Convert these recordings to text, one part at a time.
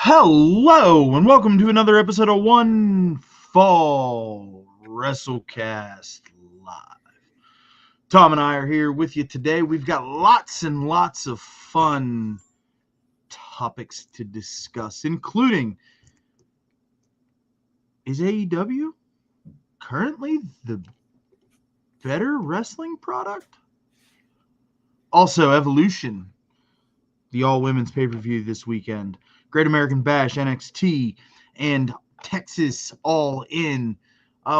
Hello, and welcome to another episode of One Fall WrestleCast Live. Tom and I are here with you today. We've got lots and lots of fun topics to discuss, including, is AEW currently the better wrestling product? Also, Evolution, the all-women's pay-per-view this weekend. Great American Bash, NXT, and Texas All In.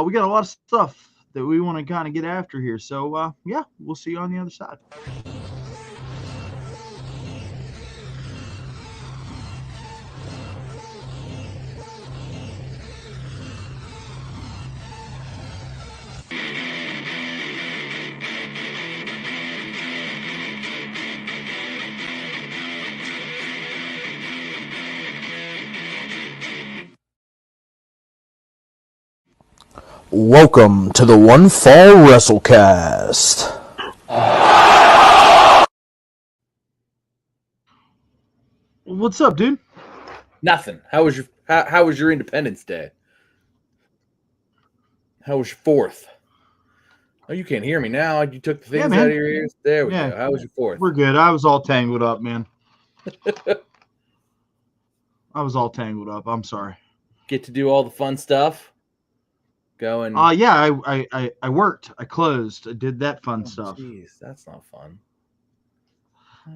We got a lot of stuff that we want to kind of get after here. So, yeah, we'll see you on the other side. Welcome to the One Fall WrestleCast. What's up, dude? Nothing. How was your Independence Day? How was your 4th? Oh, you can't hear me now. You took the things out of your ears. There we go. How was your 4th? We're good. I was all tangled up, man. I was all tangled up. I'm sorry. Get to do all the fun stuff. Going. Yeah, I worked. I closed. I did that fun stuff. Jeez, that's not fun.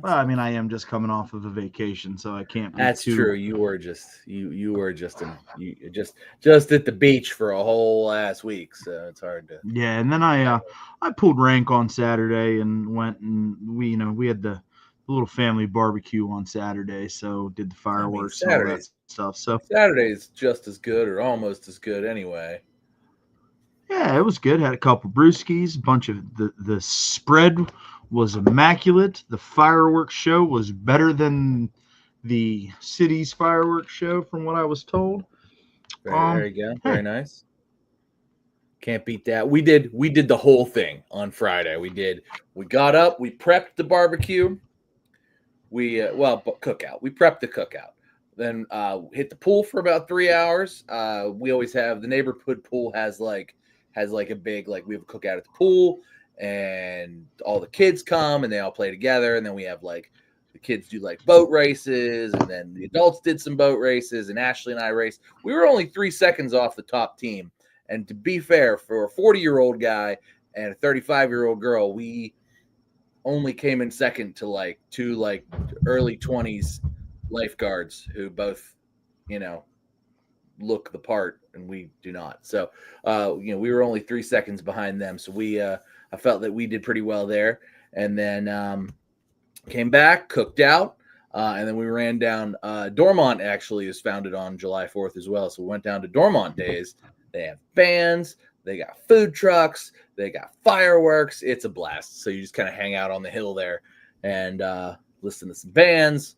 Well, I mean, I am just coming off of a vacation, so I can't. That's true. You were just just at the beach for a whole last week, so it's hard to. Yeah, and then I pulled rank on Saturday and went and we had the little family barbecue on Saturday, so did the fireworks and all that stuff. So Saturday is just as good or almost as good anyway. Yeah, it was good. Had a couple brewskis, a bunch of the spread was immaculate. The fireworks show was better than the city's fireworks show, from what I was told. There you go. Very nice. Can't beat that. We did the whole thing on Friday. We got up, we prepped the barbecue. Cookout. We prepped the cookout. Then hit the pool for about 3 hours. We always have the neighborhood pool has a big, we have a cookout at the pool, and all the kids come and they all play together. And then we have the kids do boat races, and then the adults did some boat races, and Ashley and I raced. We were only 3 seconds off the top team. And to be fair, for a 40-year-old guy and a 35-year-old girl, we only came in second to two early 20s lifeguards who both, look the part, and we do not. So, we were only 3 seconds behind them. So I felt that we did pretty well there. And then came back, cooked out, and then we ran down. Dormont actually is founded on July 4th as well. So we went down to Dormont Days. They have bands, they got food trucks, they got fireworks. It's a blast. So you just kind of hang out on the hill there and listen to some bands.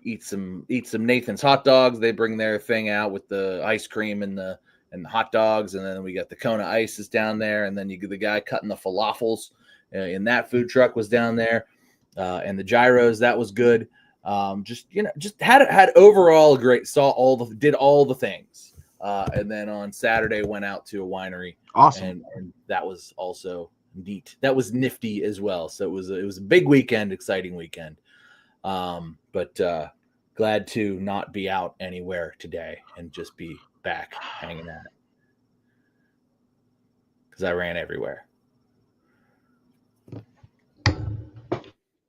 Eat some Nathan's hot dogs. They bring their thing out with the ice cream and the hot dogs, and then we got the Kona Ices down there, and then the guy cutting the falafels in that food truck was down there, and the gyros, that was good. Just had overall a great. Did all the things, and then on Saturday went out to a winery. Awesome, and that was also neat. That was nifty as well. So it was a big weekend, exciting weekend. But glad to not be out anywhere today and just be back hanging out, because I ran everywhere.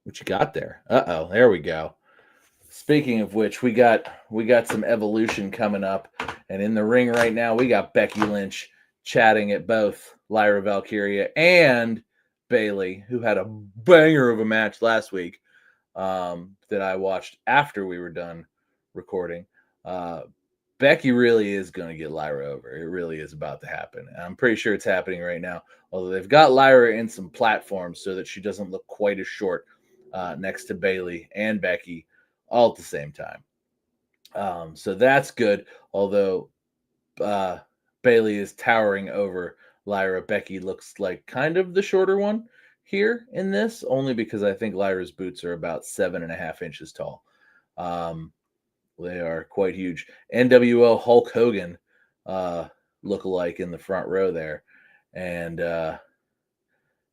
What you got there? There we go. Speaking of which, we got some Evolution coming up, and in the ring right now we got Becky Lynch chatting at both Lyra Valkyria and Bayley, who had a banger of a match last week. That I watched after we were done recording. Becky really is going to get Lyra over. It really is about to happen. And I'm pretty sure it's happening right now. Although they've got Lyra in some platforms so that she doesn't look quite as short next to Bayley and Becky all at the same time. So that's good. Although Bayley is towering over Lyra, Becky looks like kind of the shorter one here in this, only because I think Lyra's boots are about 7.5 inches tall. They are quite huge. NWO Hulk Hogan look-alike in the front row there. And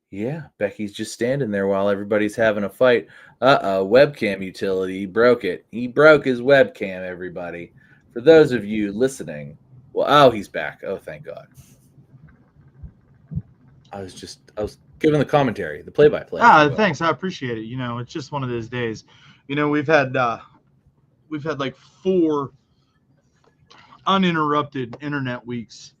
yeah, Becky's just standing there while everybody's having a fight. Webcam utility. He broke it. He broke his webcam, everybody. For those of you listening, he's back. Oh, thank God. I was giving the commentary, the play-by-play. Thanks. I appreciate it. It's just one of those days. We've had like 4 uninterrupted internet weeks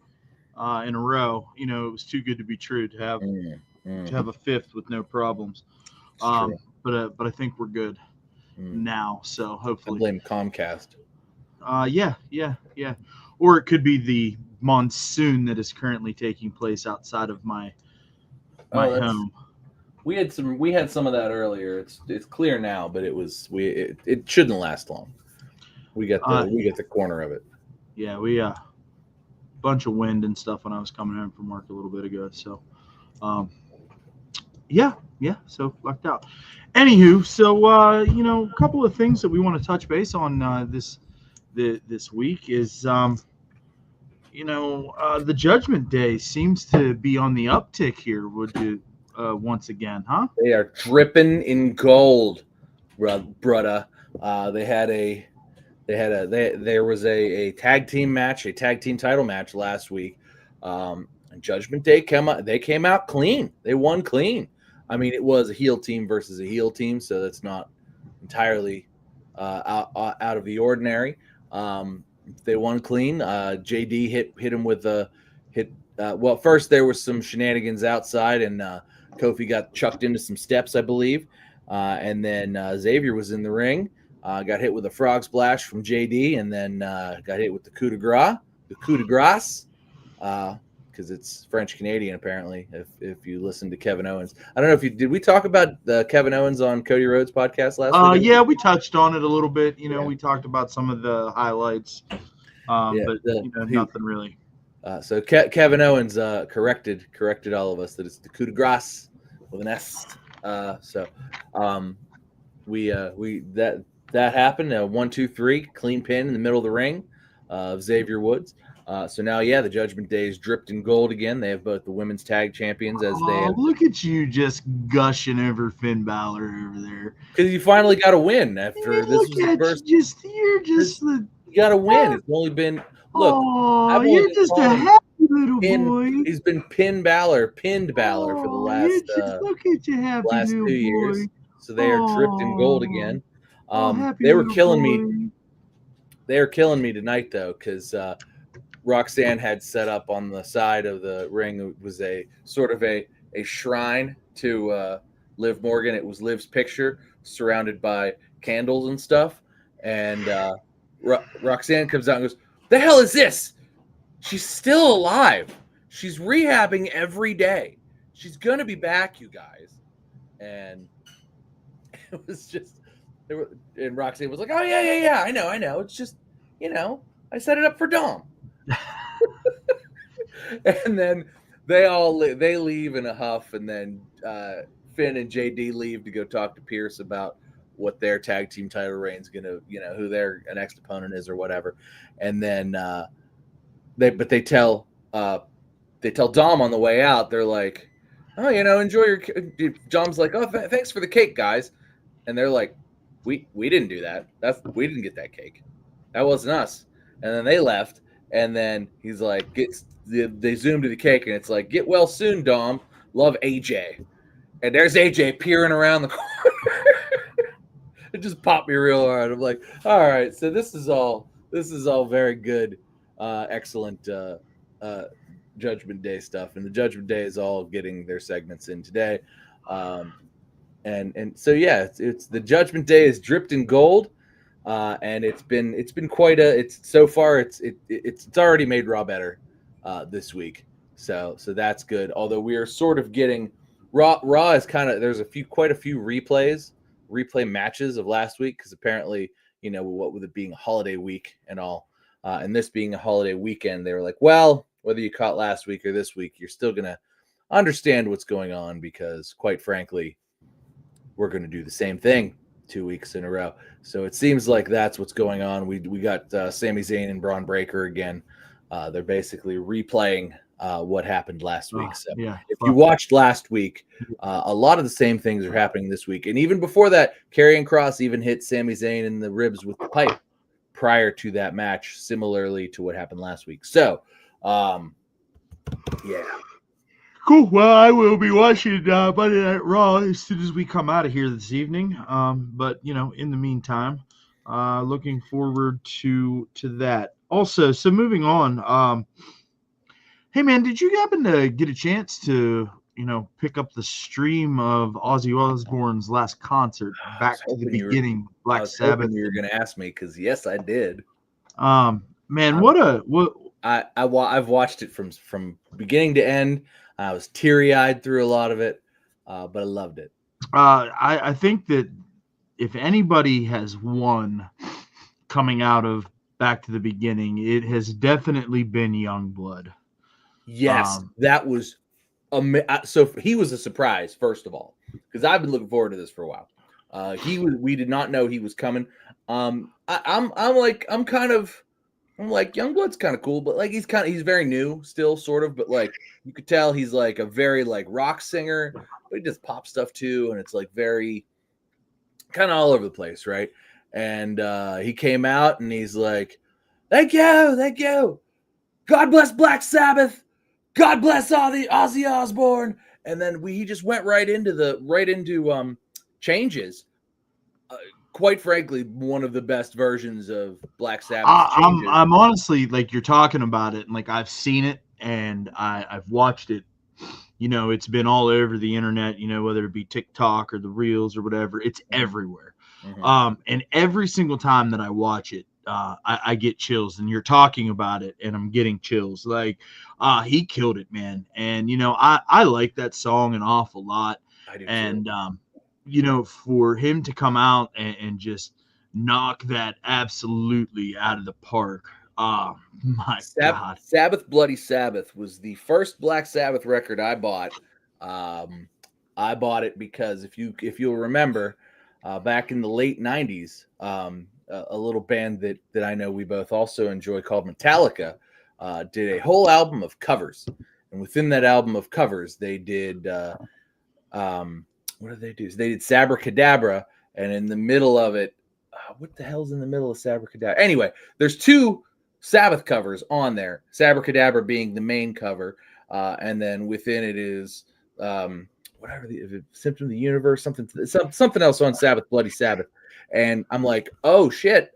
in a row. It was too good to be true to have a 5th with no problems. But I think we're good now. So hopefully, I blame Comcast. Yeah. Or it could be the monsoon that is currently taking place outside of my home. We had some of that earlier. It's clear now, but it shouldn't last long. We got the corner of it. Yeah, we bunch of wind and stuff when I was coming home from work a little bit ago. So yeah, so lucked out. Anywho, so a couple of things that we want to touch base on this week is the Judgment Day seems to be on the uptick here. Would you once again, huh? They are dripping in gold, brudda. There was a tag team match, a tag team title match last week. And Judgment Day came out clean. They won clean. I mean, it was a heel team versus a heel team, so that's not entirely out of the ordinary. They won clean. JD hit him with a hit. Well, first there was some shenanigans outside, and Kofi got chucked into some steps, I believe. And then Xavier was in the ring, got hit with a frog splash from JD, and then got hit with the coup de grace, because it's French Canadian apparently. If you listen to Kevin Owens, I don't know did we talk about Kevin Owens on Cody Rhodes podcast last week? Yeah, we touched on it a little bit. We talked about some of the highlights, but nothing really. So Kevin Owens corrected all of us that it's the coup de grace with an S. That happened. 1, 2, 3 clean pin in the middle of the ring of Xavier Woods. So now, the Judgment Day is dripped in gold again. They have both the women's tag champions look at you just gushing over Finn Balor over there. Because you finally got a win after this was the first. You got a win. It's only been you're just a happy little boy. He's been pinned Balor for the last look at you, happy last 2 years. Boy. So they are dripped in gold again. They were killing me. They were killing me tonight though, because Roxanne had set up on the side of the ring. It was a sort of a shrine to Liv Morgan. It was Liv's picture surrounded by candles and stuff. And Roxanne comes out and goes, "The hell is this? She's still alive. She's rehabbing every day. She's going to be back, you guys." And it was just, and Roxanne was like, "Oh, yeah, I know. It's just, I set it up for Dom." And then they leave in a huff, and then Finn and JD leave to go talk to Pierce about what their tag team title reign's gonna, who their next opponent is or whatever. And then they tell Dom on the way out, they're like, "Oh, enjoy your." Dom's like, "Oh, thanks for the cake, guys," and they're like, "We didn't do that. We didn't get that cake. That wasn't us." And then they left. And then he's like, they zoom to the cake, and it's like, "Get well soon, Dom. Love, AJ." And there's AJ peering around the corner. It just popped me real hard. I'm like, all right, so this is all very good, excellent Judgment Day stuff, and the Judgment Day is all getting their segments in today, and so it's the Judgment Day is dripped in gold. And it's been quite it's already made Raw better this week, so that's good. Although we are sort of getting Raw is kind of, there's quite a few replay matches of last week, because apparently what with it being a holiday week and all, and this being a holiday weekend, they were like, well, whether you caught last week or this week, you're still gonna understand what's going on, because quite frankly, we're gonna do the same thing 2 weeks in a row. So it seems like that's what's going on. We got Sami Zayn and Braun Breaker again. They're basically replaying what happened last week. So Yeah. if you watched last week, a lot of the same things are happening this week. And even before that, Karrion Kross even hit Sami Zayn in the ribs with the pipe prior to that match, similarly to what happened last week. So, yeah. Cool. Well, I will be watching Monday Night Raw as soon as we come out of here this evening. But in the meantime, looking forward to that. Also, so moving on. Hey man, did you happen to get a chance to pick up the stream of Ozzy Osbourne's last concert back to the beginning, Black Sabbath? You were going to ask me because yes, I did. Man, I've watched it from beginning to end. I was teary-eyed through a lot of it, but I loved it. I think that if anybody has won coming out of Back to the Beginning, it has definitely been Youngblood. Yes, that was so he was a surprise, first of all, because I've been looking forward to this for a while. We did not know he was coming. I'm like Youngblood's kind of cool, but like he's very new still, sort of, but like you could tell he's like a very like rock singer, but he does pop stuff too, and it's like very kind of all over the place, right? And he came out and he's like, thank you, God bless Black Sabbath, God bless Ozzy Osbourne, and then he just went right into Changes. Quite frankly, one of the best versions of Black Sabbath. I'm honestly, like, you're talking about it, and like I've seen it and I've watched it. It's been all over the internet. Whether it be TikTok or the Reels or whatever, it's everywhere. Mm-hmm. And every single time that I watch it, I get chills. And you're talking about it, and I'm getting chills. Like, he killed it, man. And I like that song an awful lot. I do too. And for him to come out and just knock that absolutely out of the park. Oh, my God. Sabbath Bloody Sabbath was the first Black Sabbath record I bought. I bought it because if you'll remember, back in the late 90s, a little band that I know we both also enjoy called Metallica did a whole album of covers. And within that album of covers, they did what did they do? So they did Sabracadabra, and in the middle of it, what the hell's in the middle of Sabracadabra? Anyway, there's two Sabbath covers on there. Sabracadabra being the main cover, and then within it is whatever the Symptom of the Universe, something else on Sabbath Bloody Sabbath. And I'm like, oh shit,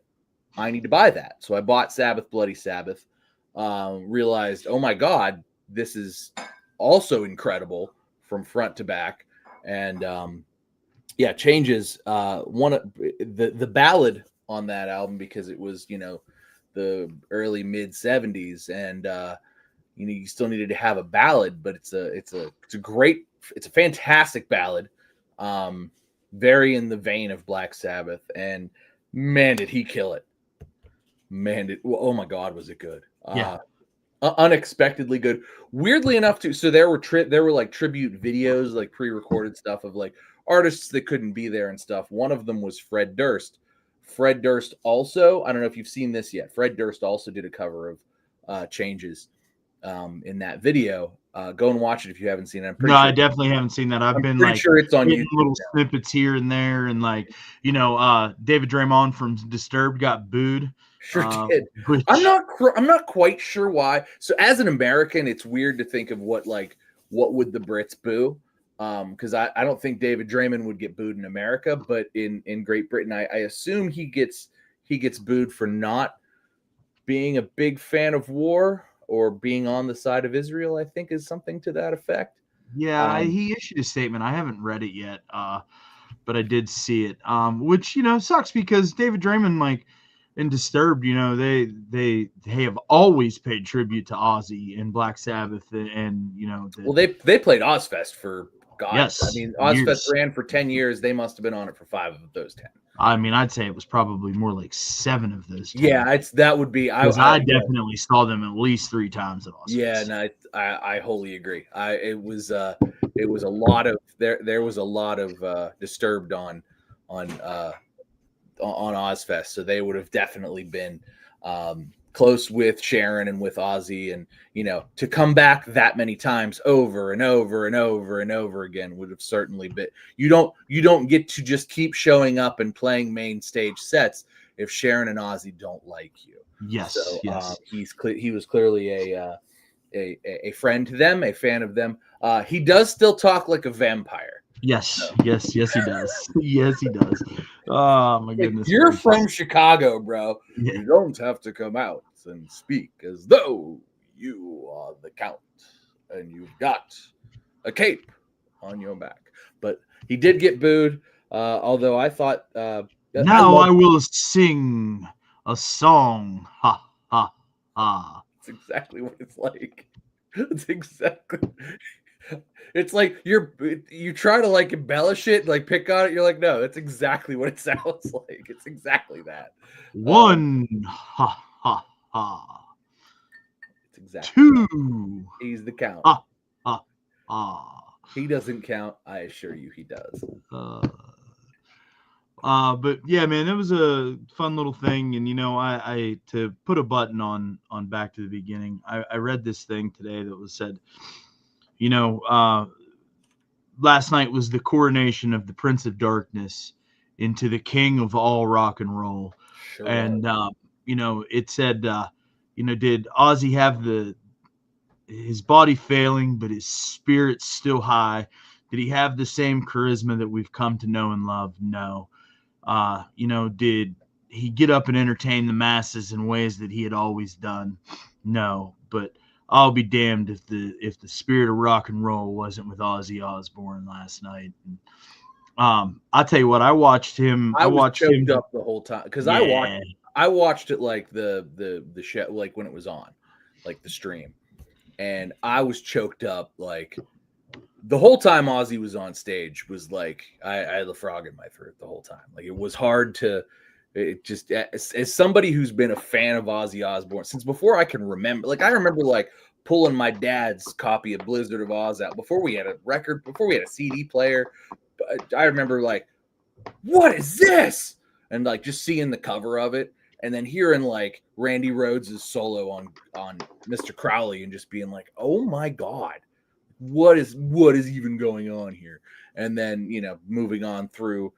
I need to buy that. So I bought Sabbath Bloody Sabbath. Realized, oh my God, this is also incredible from front to back. And Changes, one of the ballad on that album, because it was the early mid 70s, and you still needed to have a ballad, but it's a fantastic ballad, very in the vein of Black Sabbath, and man, did he kill it. Oh my God, was it good. Yeah. Unexpectedly good. Weirdly enough, too. So there were like tribute videos, like pre-recorded stuff of like artists that couldn't be there and stuff. One of them was Fred Durst. Fred Durst also, I don't know if you've seen this yet. Fred Durst also did a cover of Changes in that video. Go and watch it if you haven't seen it. I definitely haven't seen that. I'm pretty sure it's on YouTube. Little snippets here and there, and like David Draymond from Disturbed got booed. Sure did. I'm not quite sure why. So as an American, it's weird to think of what would the Brits boo? Because I don't think David Draymond would get booed in America, but in Great Britain, I assume he gets booed for not being a big fan of war or being on the side of Israel. I think is something to that effect. Yeah, he issued a statement. I haven't read it yet, but I did see it. Which sucks because David Draymond, like, and Disturbed, they have always paid tribute to Ozzy and Black Sabbath, and they played Ozfest for God. Yes, I mean Ozfest ran for 10 years. They must have been on it for 5 of those 10. I mean, I'd say it was probably more like 7 of those 10. Yeah, that would be. I definitely saw them at least 3 times at Ozfest. Yeah, and I wholly agree. It was a lot of there was a lot of Disturbed on on Ozfest, so they would have definitely been close with Sharon and with Ozzy, and to come back that many times over and over and over and over again would have certainly been. You don't get to just keep showing up and playing main stage sets if Sharon and Ozzy don't like you. Yes, So yes. he was clearly a friend to them, a fan of them. He does still talk like a vampire. Yes, yes, he does. Yes, he does. Oh my goodness. You're gracious. from Chicago, bro. Yeah. You don't have to come out and speak as though you are the count and you've got a cape on your back. But he did get booed, although I thought now I will sing a song. Ha ha ha. That's exactly what it's like. It's exactly. It's like you try to like embellish it, like pick on it. You're like, no, that's exactly what it sounds like. It's exactly that. One, ha ha ha. It's exactly. Two. He's the count. Ah ah ah. He doesn't count. I assure you, he does. But yeah, man, it was a fun little thing, and I to put a button on back to the beginning. I read this thing today that was said. Last night was the coronation of the Prince of Darkness into the King of all rock and roll. Sure. And, it said, did Ozzy have his body failing, but his spirit's still high? Did he have the same charisma that we've come to know and love? No. Did he get up and entertain the masses in ways that he had always done? No. But I'll be damned if the spirit of rock and roll wasn't with Ozzy Osbourne last night. And, I'll tell you what, I watched him. I watched him up the whole time because yeah. I watched it like the show, like when it was on, like the stream, and I was choked up like the whole time Ozzy was on stage. Was like I had a frog in my throat the whole time. Like it was hard to. It just as somebody who's been a fan of Ozzy Osbourne since before I can remember. Like I remember like pulling my dad's copy of Blizzard of Oz out before we had a record, before we had a CD player. I remember like, what is this? And like just seeing the cover of it, and then hearing like Randy Rhoads' solo on Mr. Crowley, and just being like, oh my God, what is even going on here? And then moving on through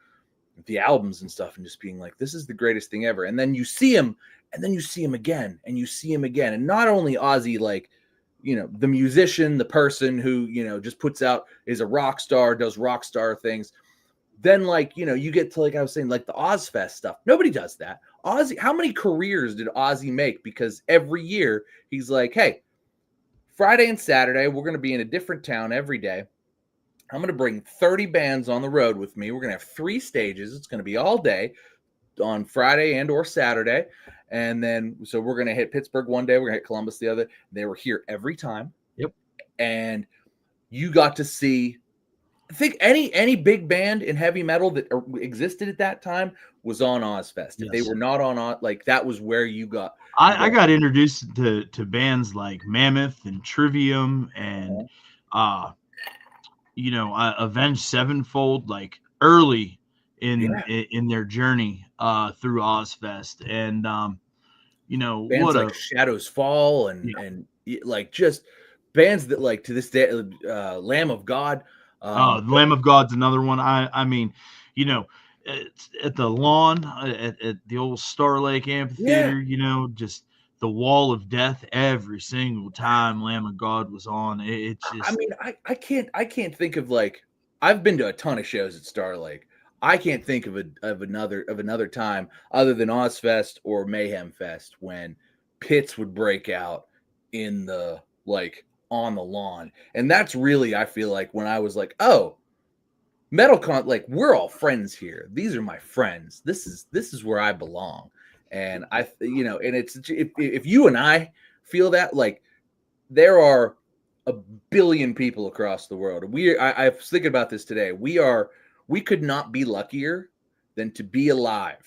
the albums and stuff, and just being like, this is the greatest thing ever. And then you see him, and then you see him again, and you see him again. And not only Ozzy, like, the musician, the person who, just puts out, is a rock star, does rock star things. Then like, you get to, like I was saying, like the Ozfest stuff. Nobody does that. Ozzy, how many careers did Ozzy make? Because every year he's like, hey, Friday and Saturday, we're going to be in a different town every day. I'm going to bring 30 bands on the road with me. We're going to have 3 stages. It's going to be all day on Friday and or Saturday. And then, so we're going to hit Pittsburgh one day. We're going to hit Columbus the other. They were here every time. Yep. And you got to see, I think any big band in heavy metal that existed at that time was on Ozfest. If they were not on, like that was where you got. I got introduced to bands like Mammoth and Trivium and, Avenged Sevenfold, like early in their journey through Ozfest, and bands what like Shadows Fall and like just bands that like to this day, Lamb of God. Lamb of God's another one. I mean, at the lawn at the old Star Lake Amphitheater, just the Wall of Death every single time Lamb of God was on. It's just, I mean, I can't think of, like, I've been to a ton of shows at Star Lake. I can't think of another time other than Ozfest or Mayhem Fest when pits would break out in the, like, on the lawn. And that's really, I feel like, when I was like, oh, MetalCon, like, we're all friends here. These are my friends. This is where I belong. And and it's, if you and I feel that, like, there are a billion people across the world. I was thinking about this today. We could not be luckier than to be alive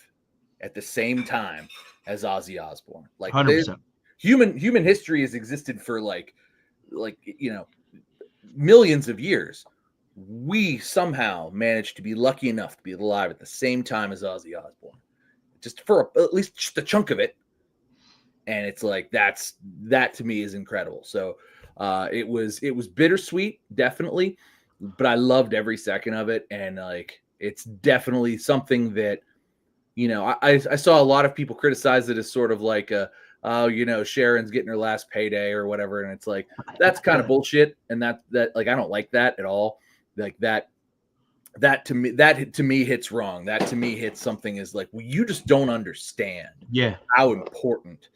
at the same time as Ozzy Osbourne. Like 100%. Human history has existed for like millions of years. we somehow managed to be lucky enough to be alive at the same time as Ozzy Osbourne, just for at least just a chunk of it. And it's like that to me is incredible. So it was bittersweet, definitely, but I loved every second of it. And like it's definitely something that, you know, I saw a lot of people criticize it as sort of like Sharon's getting her last payday or whatever, and it's like that's kind of bullshit. And that like I don't like that at all. Like that to me hits wrong. That to me hits something is like, well, you just don't understand how important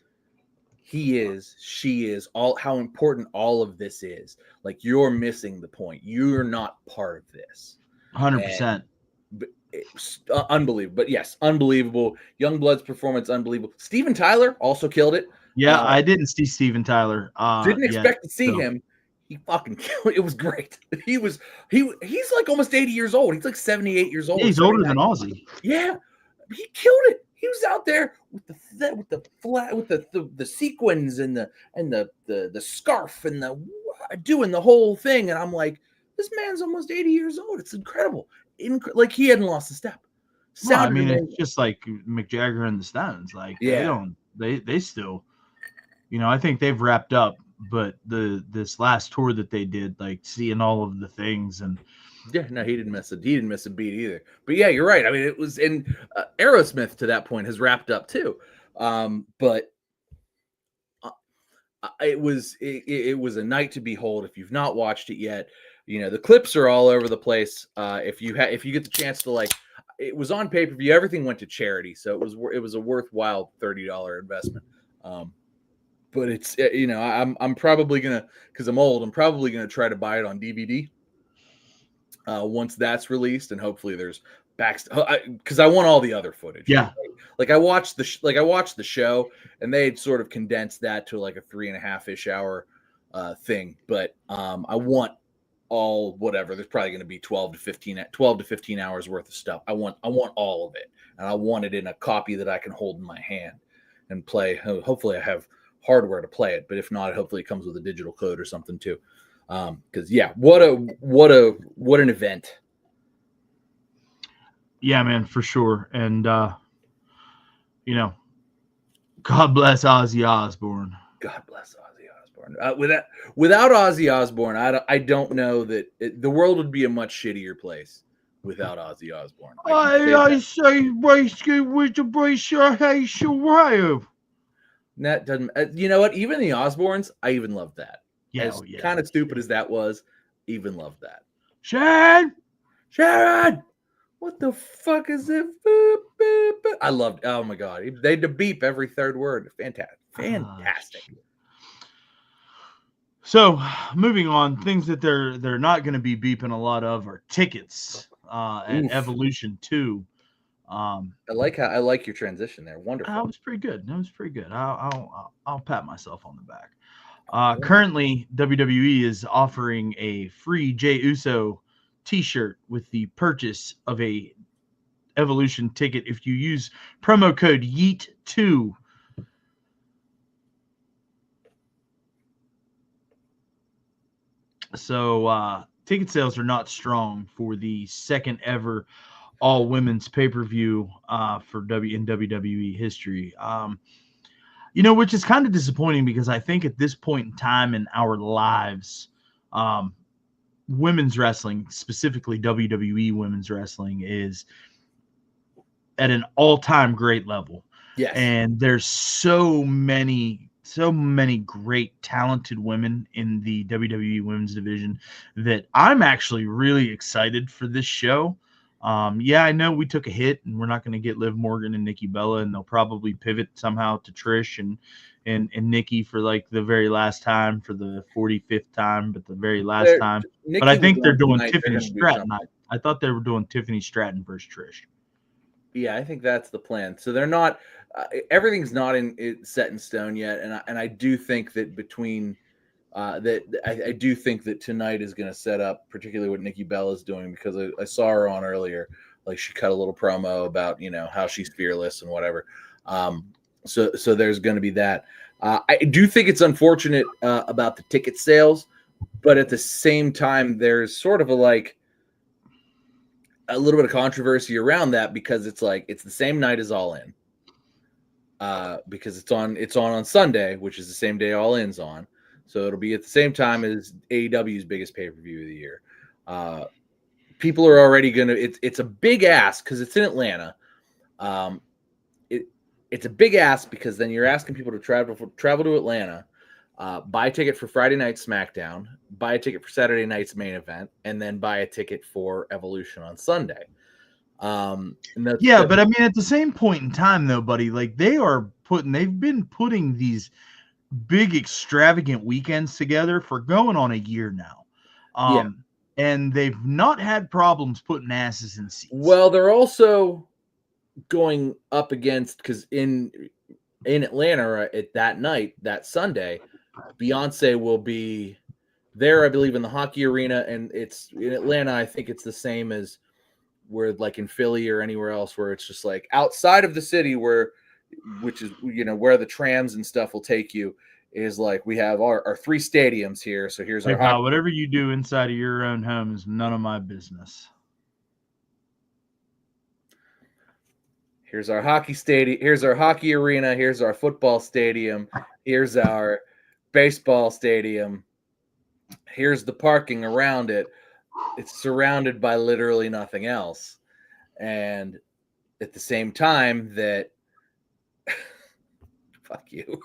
he is, she is, all how important all of this is. Like you're missing the point. You're not part of this. 100%. Unbelievable. But yes, unbelievable. Youngblood's performance, unbelievable. Steven Tyler also killed it. Yeah, I didn't see Steven Tyler. Didn't expect to see him. He fucking killed it. It was great. He's like almost 80 years old. He's like 78 years old. Yeah, he's older than Ozzy. Yeah, he killed it. He was out there with the sequins and the scarf and doing the whole thing, and I'm like, this man's almost 80 years old. It's incredible. Like he hadn't lost a step. Well, I mean, it's just like Mick Jagger and the Stones. Like they still, you know, I think they've wrapped up, but this last tour that they did, like seeing all of the things and. Yeah, no, he didn't miss a beat either. But yeah, you're right. I mean, it was in Aerosmith to that point has wrapped up too. But it was a night to behold. If you've not watched it yet, you know the clips are all over the place. If you get the chance to it was on pay-per-view. Everything went to charity, so it was a worthwhile $30 investment. But it's I'm probably gonna, because I'm old, I'm probably gonna try to buy it on DVD. Once that's released, and hopefully there's because I want all the other footage. Yeah, like I watched the show, and they had sort of condensed that to like a 3.5-ish hour thing. But I want all whatever. There's probably going to be 12 to 15 hours worth of stuff. I want all of it, and I want it in a copy that I can hold in my hand and play. Hopefully, I have hardware to play it, but if not, hopefully it comes with a digital code or something too. Because what an event. Yeah, man, for sure. And God bless Ozzy Osbourne. God bless Ozzy Osbourne. Without Ozzy Osbourne, I don't know that the world would be a much shittier place without Ozzy Osbourne. I say basically with the brace your hay survive. That doesn't. You know what? Even the Osbournes, I even love that. Yeah, kind of stupid as that was, even loved that. Sharon, what the fuck is it? Boop, boop, boop. I loved. Oh my god, they had to beep every third word. Fantastic. So, moving on, things that they're not going to be beeping a lot of are tickets at Evolution 2. I like your transition there. Wonderful. That was pretty good. I'll pat myself on the back. Currently, WWE is offering a free Jey Uso t-shirt with the purchase of a Evolution ticket if you use promo code YEET2. So ticket sales are not strong for the second ever all women's pay-per-view for WWE history. Which is kind of disappointing because I think at this point in time in our lives, women's wrestling, specifically WWE women's wrestling, is at an all-time great level. Yes. And there's so many great, talented women in the WWE women's division that I'm actually really excited for this show. I know we took a hit and we're not going to get Liv Morgan and Nikki Bella, and they'll probably pivot somehow to Trish and Nikki for like the very last time, for the 45th time, but the very last time. Nikki, but I think they're doing Tiffany Stratton. I thought they were doing Tiffany Stratton versus Trish. Yeah, I think that's the plan. So they're not everything's not set in stone yet, and I do think that between I do think that tonight is going to set up particularly what Nikki Bella is doing, because I saw her on earlier. Like she cut a little promo about how she's fearless and whatever. So there's going to be that. I do think it's unfortunate about the ticket sales, but at the same time, there's sort of a a little bit of controversy around that because it's like it's the same night as All In. Because it's on Sunday, which is the same day All In's on. So it'll be at the same time as AEW's biggest pay-per-view of the year. People are already gonna. It's a big ask because it's in Atlanta. It's a big ask because then you're asking people to travel to Atlanta, buy a ticket for Friday night SmackDown, buy a ticket for Saturday night's main event, and then buy a ticket for Evolution on Sunday. But I mean, at the same point in time, though, buddy, like they've been putting these big extravagant weekends together for going on a year now. And they've not had problems putting asses in seats. Well, they're also going up against, because in Atlanta at that night, that Sunday, Beyonce will be there, I believe, in the Hockey Arena, and it's in Atlanta. I think it's the same as where, like in Philly or anywhere else, where it's just like outside of the city, which is where the trams and stuff will take you. Is like we have our 3 stadiums here. So here's our hockey. Whatever you do inside of your own home is none of my business. Here's our hockey stadium. Here's our hockey arena. Here's our football stadium. Here's our baseball stadium. Here's the parking around it. It's surrounded by literally nothing else. And at the same time that fuck you.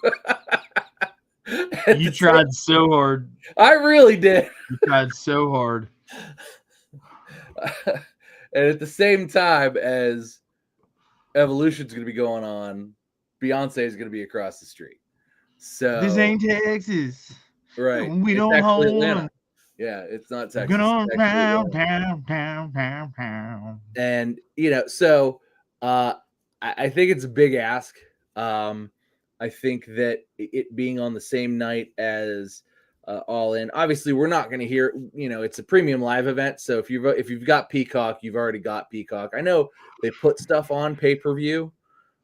You tried so hard. I really did. You tried so hard. And at the same time as Evolution's going to be going on, Beyonce is going to be across the street. So this ain't Texas, right? We don't hold Atlanta. Yeah, it's not Texas. Going on down. And so I think it's a big ask. I think that it being on the same night as All In, obviously we're not going to hear. It's a premium live event, so if you've got Peacock, you've already got Peacock. I know they put stuff on pay-per-view,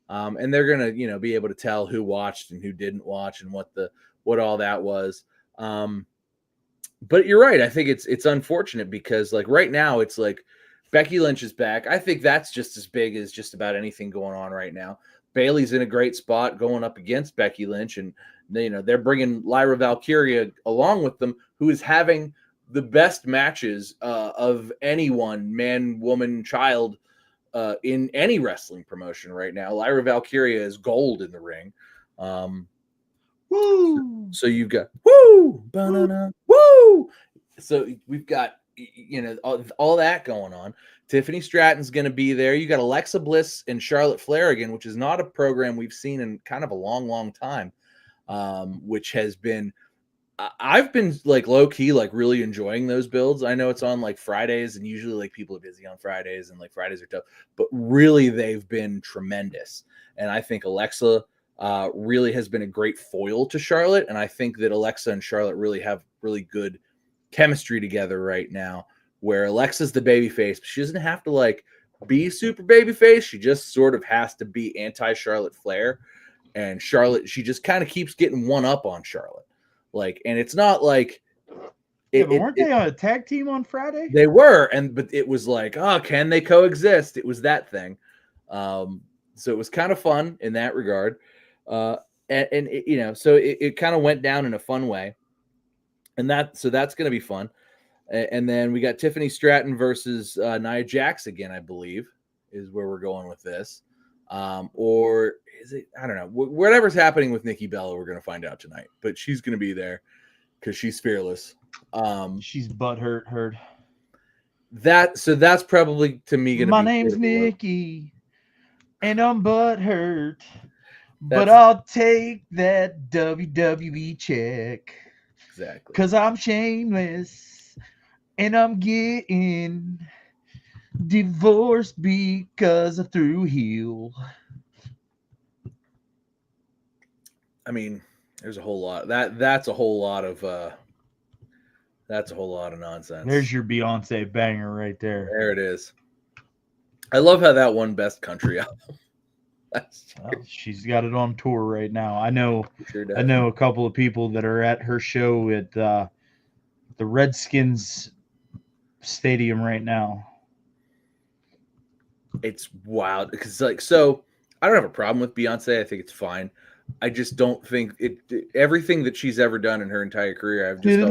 and they're going to be able to tell who watched and who didn't watch and what all that was. But you're right. I think it's unfortunate because like right now it's like Becky Lynch is back. I think that's just as big as just about anything going on right now. Bayley's in a great spot going up against Becky Lynch, and they're bringing Lyra Valkyria along with them, who is having the best matches of anyone, man, woman, child, in any wrestling promotion right now. Lyra Valkyria is gold in the ring. Woo! So you've got woo, banana, woo. So we've got all that going on. Tiffany Stratton's going to be there. You got Alexa Bliss and Charlotte Flair again, which is not a program we've seen in kind of a long, long time. Which has been, I've been like low key, like really enjoying those builds. I know it's on like Fridays, and usually like people are busy on Fridays, and like Fridays are tough, but really they've been tremendous. And I think Alexa really has been a great foil to Charlotte, and I think that Alexa and Charlotte really have really good chemistry together right now. Where Alexa's the babyface, but she doesn't have to like be super babyface. She just sort of has to be anti-Charlotte Flair. And Charlotte, she just kind of keeps getting one up on Charlotte. Like, and it's not like weren't they on a tag team on Friday? They were, but it was like, oh, can they coexist? It was that thing. So it was kind of fun in that regard. So it kind of went down in a fun way. And that's going to be fun. And then we got Tiffany Stratton versus Nia Jax again, I believe, is where we're going with this. Or is it? I don't know. Whatever's happening with Nikki Bella, we're going to find out tonight. But she's going to be there because she's fearless. She's butthurt. Heard. So that's probably to me going to be. My name's Nikki, and I'm butthurt. But I'll take that WWE check. Exactly. Because I'm shameless. And I'm getting divorced because I threw heel. I mean, there's a whole lot. That's a whole lot of nonsense. There's your Beyonce banger right there. There it is. I love how that won Best Country album. She's got it on tour right now. I know Sure a couple of people that are at her show at the Redskins Stadium right now. It's wild because so I don't have a problem with Beyonce. I think it's fine. I just don't think everything that she's ever done in her entire career. I've just to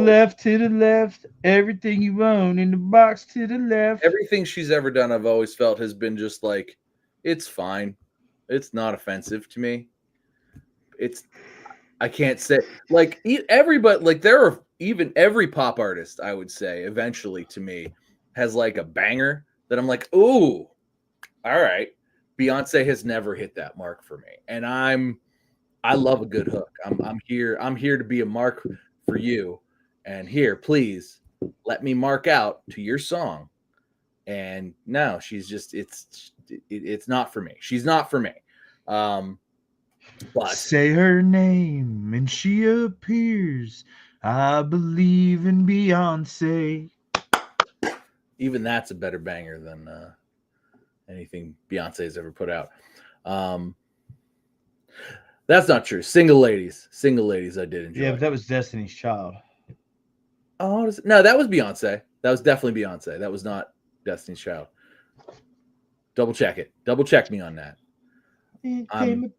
the left, everything you own in the box to the left. Everything she's ever done, I've always felt has been just like, it's fine. It's not offensive to me. I can't say like everybody, like there are even every pop artist, I would say eventually to me has like a banger that I'm like, ooh, all right. Beyonce has never hit that mark for me. And I love a good hook. I'm here to be a mark for you. And here, please let me mark out to your song. And no, she's just it's not for me. She's not for me. But say her name and she appears. I believe in Beyonce. Even that's a better banger than anything Beyonce's ever put out. That's not true. Single ladies, I did enjoy. Yeah, but that was Destiny's Child. Oh no, that was Beyonce. That was definitely Beyonce. That was not Destiny's Child. Double check it. Double check me on that.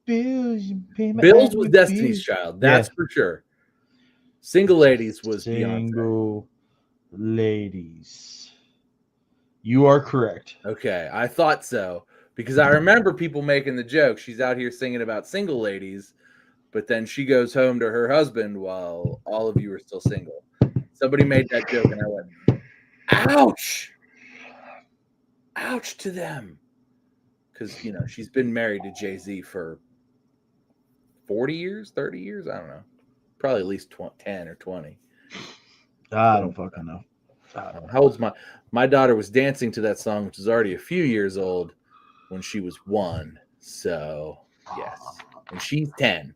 Bills was Destiny's Child. That's for sure. Single Ladies was Beyonce. Single Ladies. You are correct. Okay, I thought so because I remember people making the joke. She's out here singing about single ladies, but then she goes home to her husband while all of you are still single. Somebody made that joke, and I went, "Ouch, ouch to them," because she's been married to Jay-Z for 40 years, 30 years. I don't know, probably at least 10 or 20. I don't fucking know. How old's my daughter was dancing to that song, which is already a few years old, when she was 1. So yes, and she's 10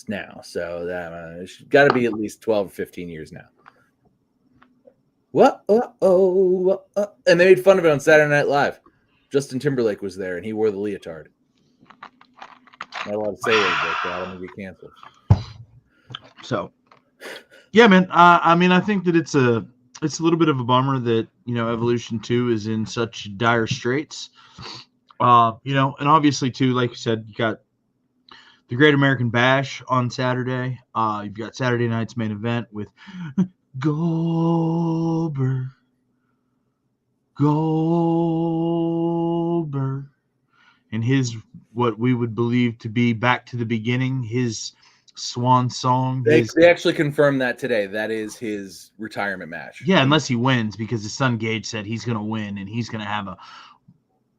now. So that she's got to be at least 12 or 15 years now. What? And they made fun of it on Saturday Night Live. Justin Timberlake was there, and he wore the leotard. Not allowed to say it, but I'm gonna get canceled. So, yeah, man. I mean, I think that it's a little bit of a bummer that Evolution 2 is in such dire straits. And obviously too, like you said, you got the Great American Bash on Saturday. You've got Saturday night's main event with Goldberg, and his what we would believe to be Back to the Beginning, his swan song. They actually confirmed that today. That is his retirement match. Yeah, unless he wins, because his son Gage said he's going to win and he's going to have a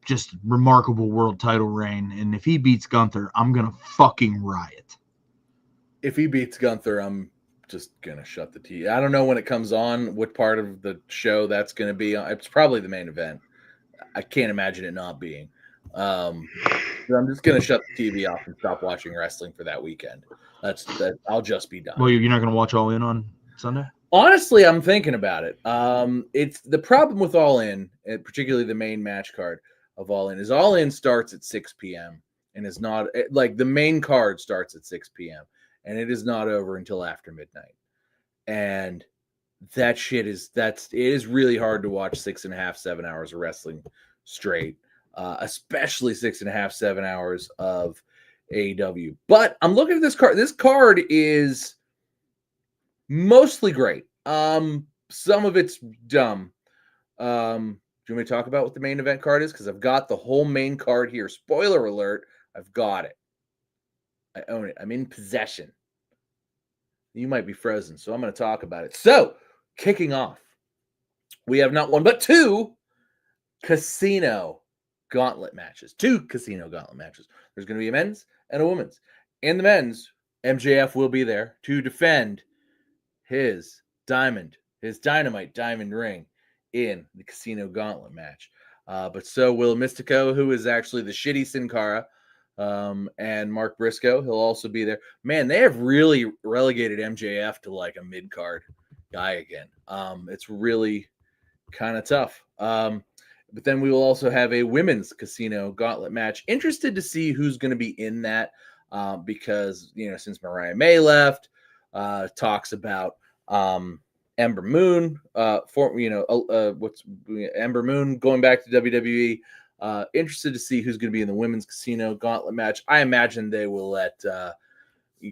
just remarkable world title reign. And if he beats Gunther, I'm going to fucking riot. If he beats Gunther, I'm just going to shut the TV. I don't know when it comes on, what part of the show that's going to be on. It's probably the main event. I can't imagine it not being. I'm just going to shut the TV off and stop watching wrestling for that weekend. I'll just be done. Well, you're not going to watch All In on Sunday? Honestly, I'm thinking about it. It's the problem with All In, particularly the main match card of All In, is All In starts at 6 p.m. and is not like the main card starts at 6 p.m. and it is not over until after midnight. And that shit it is really hard to watch 6.5, 7 hours of wrestling straight, especially 6.5, 7 hours of AEW. But I'm looking at this card. This card is mostly great. Some of it's dumb. Do you want me to talk about what the main event card is? Because I've got the whole main card here. Spoiler alert, I've got it. I own it. I'm in possession. You might be frozen, so I'm going to talk about it. So, kicking off, we have not one, but 2 casino gauntlet matches. 2 casino gauntlet matches. There's going to be a men's and a women's. In the men's, MJF will be there to defend his dynamite diamond ring in the casino gauntlet match. But so will Mystico, who is actually the shitty Sin Cara, and Mark Briscoe. He'll also be there. Man, they have really relegated MJF to like a mid-card guy again. It's really kind of tough. But then we will also have a women's casino gauntlet match. Interested to see who's going to be in that because, since Mariah May left, talks about Ember Moon, Ember Moon going back to WWE. Interested to see who's going to be in the women's casino gauntlet match. I imagine they will let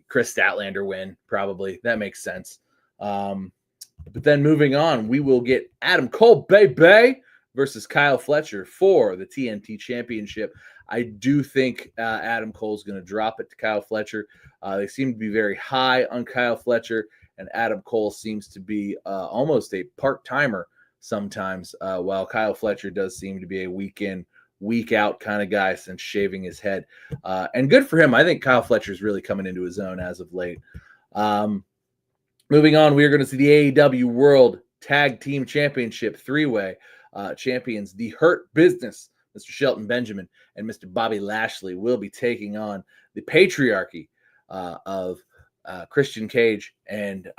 Chris Statlander win, probably. That makes sense. But then moving on, we will get Adam Cole, baby, versus Kyle Fletcher for the TNT Championship. I do think Adam Cole's going to drop it to Kyle Fletcher. They seem to be very high on Kyle Fletcher, and Adam Cole seems to be almost a part-timer sometimes, while Kyle Fletcher does seem to be a week in, week out kind of guy since shaving his head. And good for him. I think Kyle Fletcher is really coming into his own as of late. Moving on, we are going to see the AEW World Tag Team Championship three-way champions. The Hurt Business, Mr. Shelton Benjamin and Mr. Bobby Lashley, will be taking on the patriarchy of Christian Cage and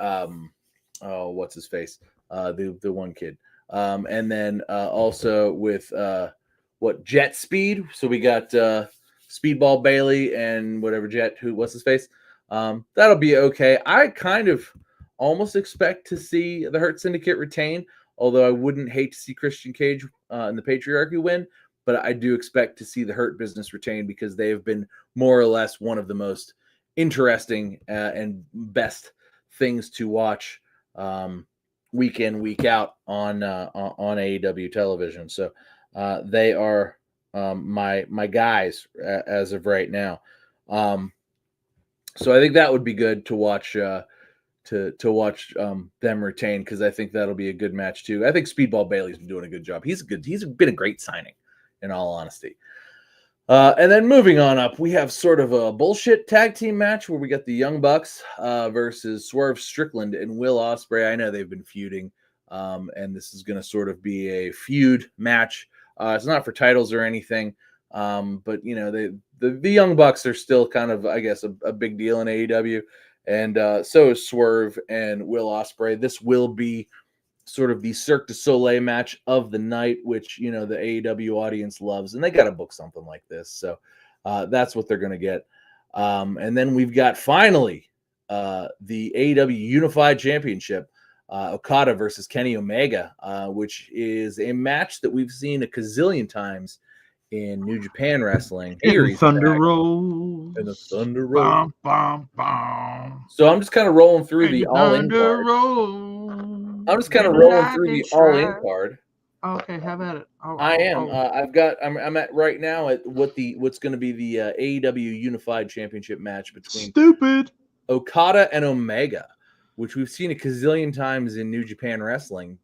what's his face? The one kid. And then also with Jet Speed. So we got Speedball Bailey and whatever what's his face? That'll be okay. I kind of almost expect to see the Hurt Syndicate retain, although I wouldn't hate to see Christian Cage and the patriarchy win. But I do expect to see the Hurt Business retain because they have been more or less one of the most interesting and best things to watch week in, week out on AEW television. So they are my guys as of right now. So I think that would be good to watch to watch them retain, because I think that'll be a good match too. I think Speedball Bailey's been doing a good job. He's been a great signing, in all honesty. And then moving on up, we have sort of a bullshit tag team match where we got the Young Bucks versus Swerve Strickland and Will Ospreay. I know they've been feuding, and this is going to sort of be a feud match. It's not for titles or anything, but you know, the Young Bucks are still kind of, I guess, a big deal in AEW, and so is Swerve and Will Ospreay. This will be sort of the Cirque du Soleil match of the night, which, you know, the AEW audience loves, and they got to book something like this. So that's what they're going to get. And then we've got finally the AEW Unified Championship, Okada versus Kenny Omega, which is a match that we've seen a gazillion times in New Japan Wrestling. In the Thunder Roll. In the Thunder Roll. Bum, bum, bum. So I'm just kind of rolling through In the the all-in Thunder card. Roll. I'm just kind of rolling through the all-in card. Okay, have at it. I am. I'm at right now at what's going to be the AEW Unified Championship match between Stupid Okada and Omega, which we've seen a gazillion times in New Japan Wrestling,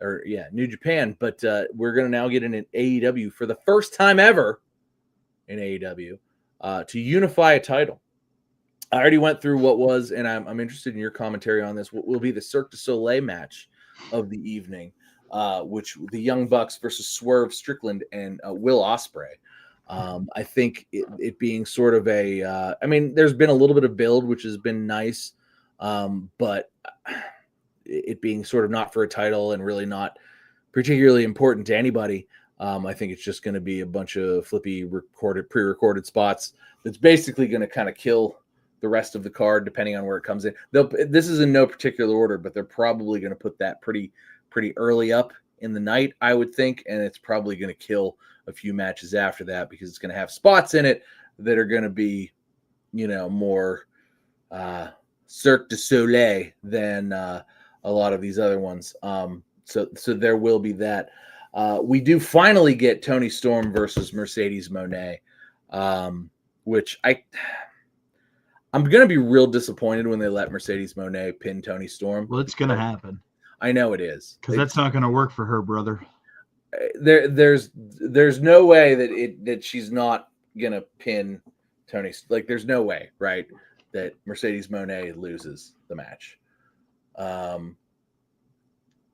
New Japan. But we're going to now get in an AEW for the first time ever in AEW to unify a title. I already went through what was, and I'm interested in your commentary on this. What will be the Cirque du Soleil match of the evening, which the Young Bucks versus Swerve Strickland and Will Ospreay. I think it being sort of I mean, there's been a little bit of build, which has been nice, but it being sort of not for a title and really not particularly important to anybody. I think it's just going to be a bunch of flippy pre-recorded spots that's basically going to kind of kill the rest of the card, depending on where it comes in. This is in no particular order, but they're probably going to put that pretty early up in the night, I would think, and it's probably going to kill a few matches after that because it's going to have spots in it that are going to be, you know, more Cirque du Soleil than a lot of these other ones. So there will be that. We do finally get Toni Storm versus Mercedes Moné, which I'm going to be real disappointed when they let Mercedes Moné pin Toni Storm. Well, it's going to happen. I know it is. Because that's not going to work for her, brother. There's no way that she's not going to pin Toni. Like, there's no way, right, that Mercedes Moné loses the match.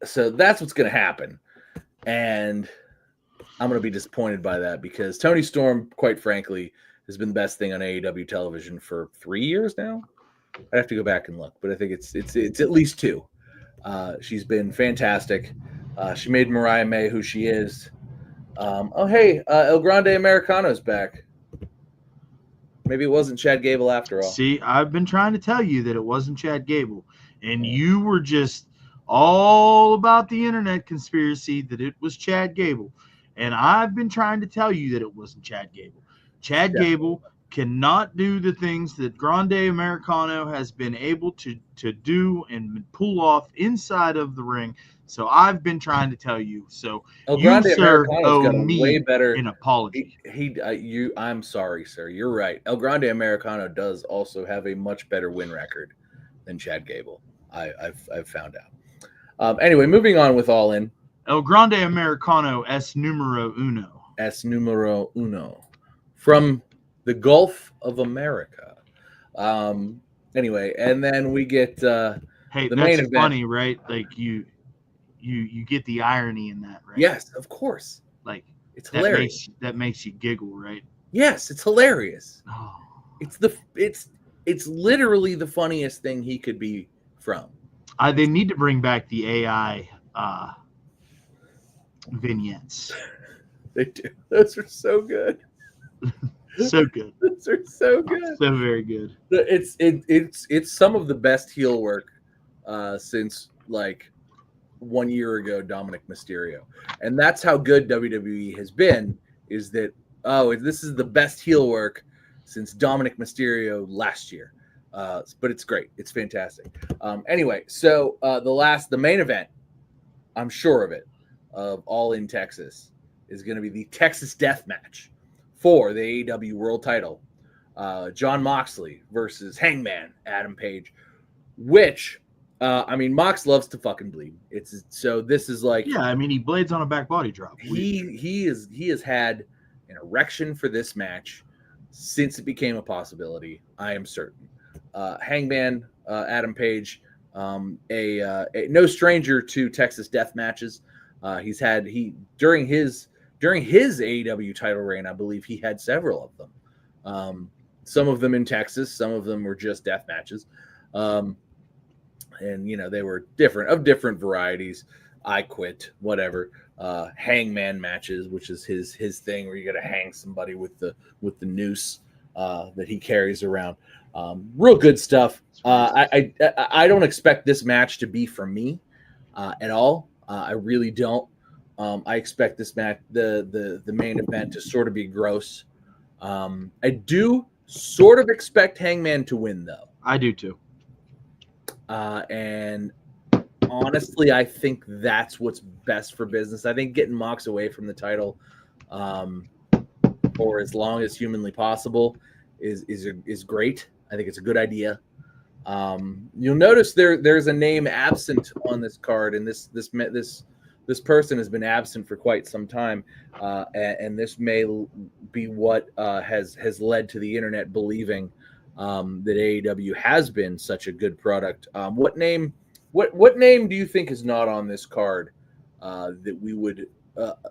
So that's what's going to happen. And I'm going to be disappointed by that because Toni Storm, quite frankly, has been the best thing on AEW television for 3 years now. I'd have to go back and look, but I think it's at least 2. She's been fantastic. She made Mariah May who she is. El Grande Americano's back. Maybe it wasn't Chad Gable after all. See, I've been trying to tell you that it wasn't Chad Gable, and you were just all about the internet conspiracy that it was Chad Gable. And I've been trying to tell you that it wasn't Chad Gable. Chad Gable cannot do the things that Grande Americano has been able to do and pull off inside of the ring. So I've been trying to tell you. So El you, Grande sir, Americano's owe got a me way better. an apology. I'm sorry, sir. You're right. El Grande Americano does also have a much better win record than Chad Gable. I've found out. Anyway, moving on with All In. El Grande Americano es numero uno. Es numero uno from the Gulf of America. Anyway, and then we get hey, the that's main event. funny, right? Like you get the irony in that, right? Yes, of course. Like it's hilarious. That makes you giggle, right? Yes, it's hilarious. Oh. It's literally the funniest thing he could be from. They need to bring back the AI vignettes. They do. Those are so good. So good. Those are so good. So very good. It's some of the best heel work since like 1 year ago, Dominic Mysterio, and that's how good WWE has been. Is that this is the best heel work since Dominic Mysterio last year. But it's great. It's fantastic. Anyway, so the main event, I'm sure of it, of All In Texas, is going to be the Texas Death Match for the AEW World Title. Jon Moxley versus Hangman Adam Page, which Mox loves to fucking bleed. This is like, yeah, I mean, he blades on a back body drop. He has had an erection for this match since it became a possibility. I am certain. Hangman Adam Page, no stranger to Texas death matches. During his AEW title reign, I believe he had several of them. Some of them in Texas, some of them were just death matches. And they were different varieties. I Quit, whatever. Hangman matches, which is his thing, where you got to hang somebody with the noose that he carries around. Real good stuff. I don't expect this match to be for me at all. I really don't. I expect this match, the main event, to sort of be gross. I do sort of expect Hangman to win, though. I do too. And honestly, I think that's what's best for business. I think getting Mox away from the title for as long as humanly possible is great. I think it's a good idea. You'll notice there's a name absent on this card, and this person has been absent for quite some time, and this may be what has led to the internet believing that AEW has been such a good product. What name do you think is not on this card that we would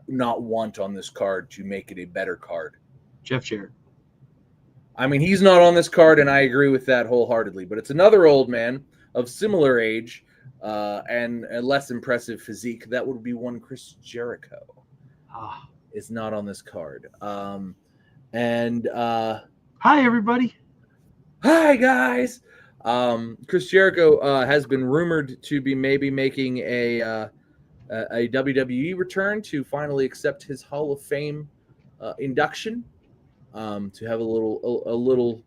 not want on this card to make it a better card? Jeff Jarrett. I mean, he's not on this card, and I agree with that wholeheartedly. But it's another old man of similar age and a less impressive physique. That would be one Chris Jericho. Is not on this card. Hi, everybody. Hi, guys. Chris Jericho has been rumored to be maybe making a WWE return to finally accept his Hall of Fame induction. To have a little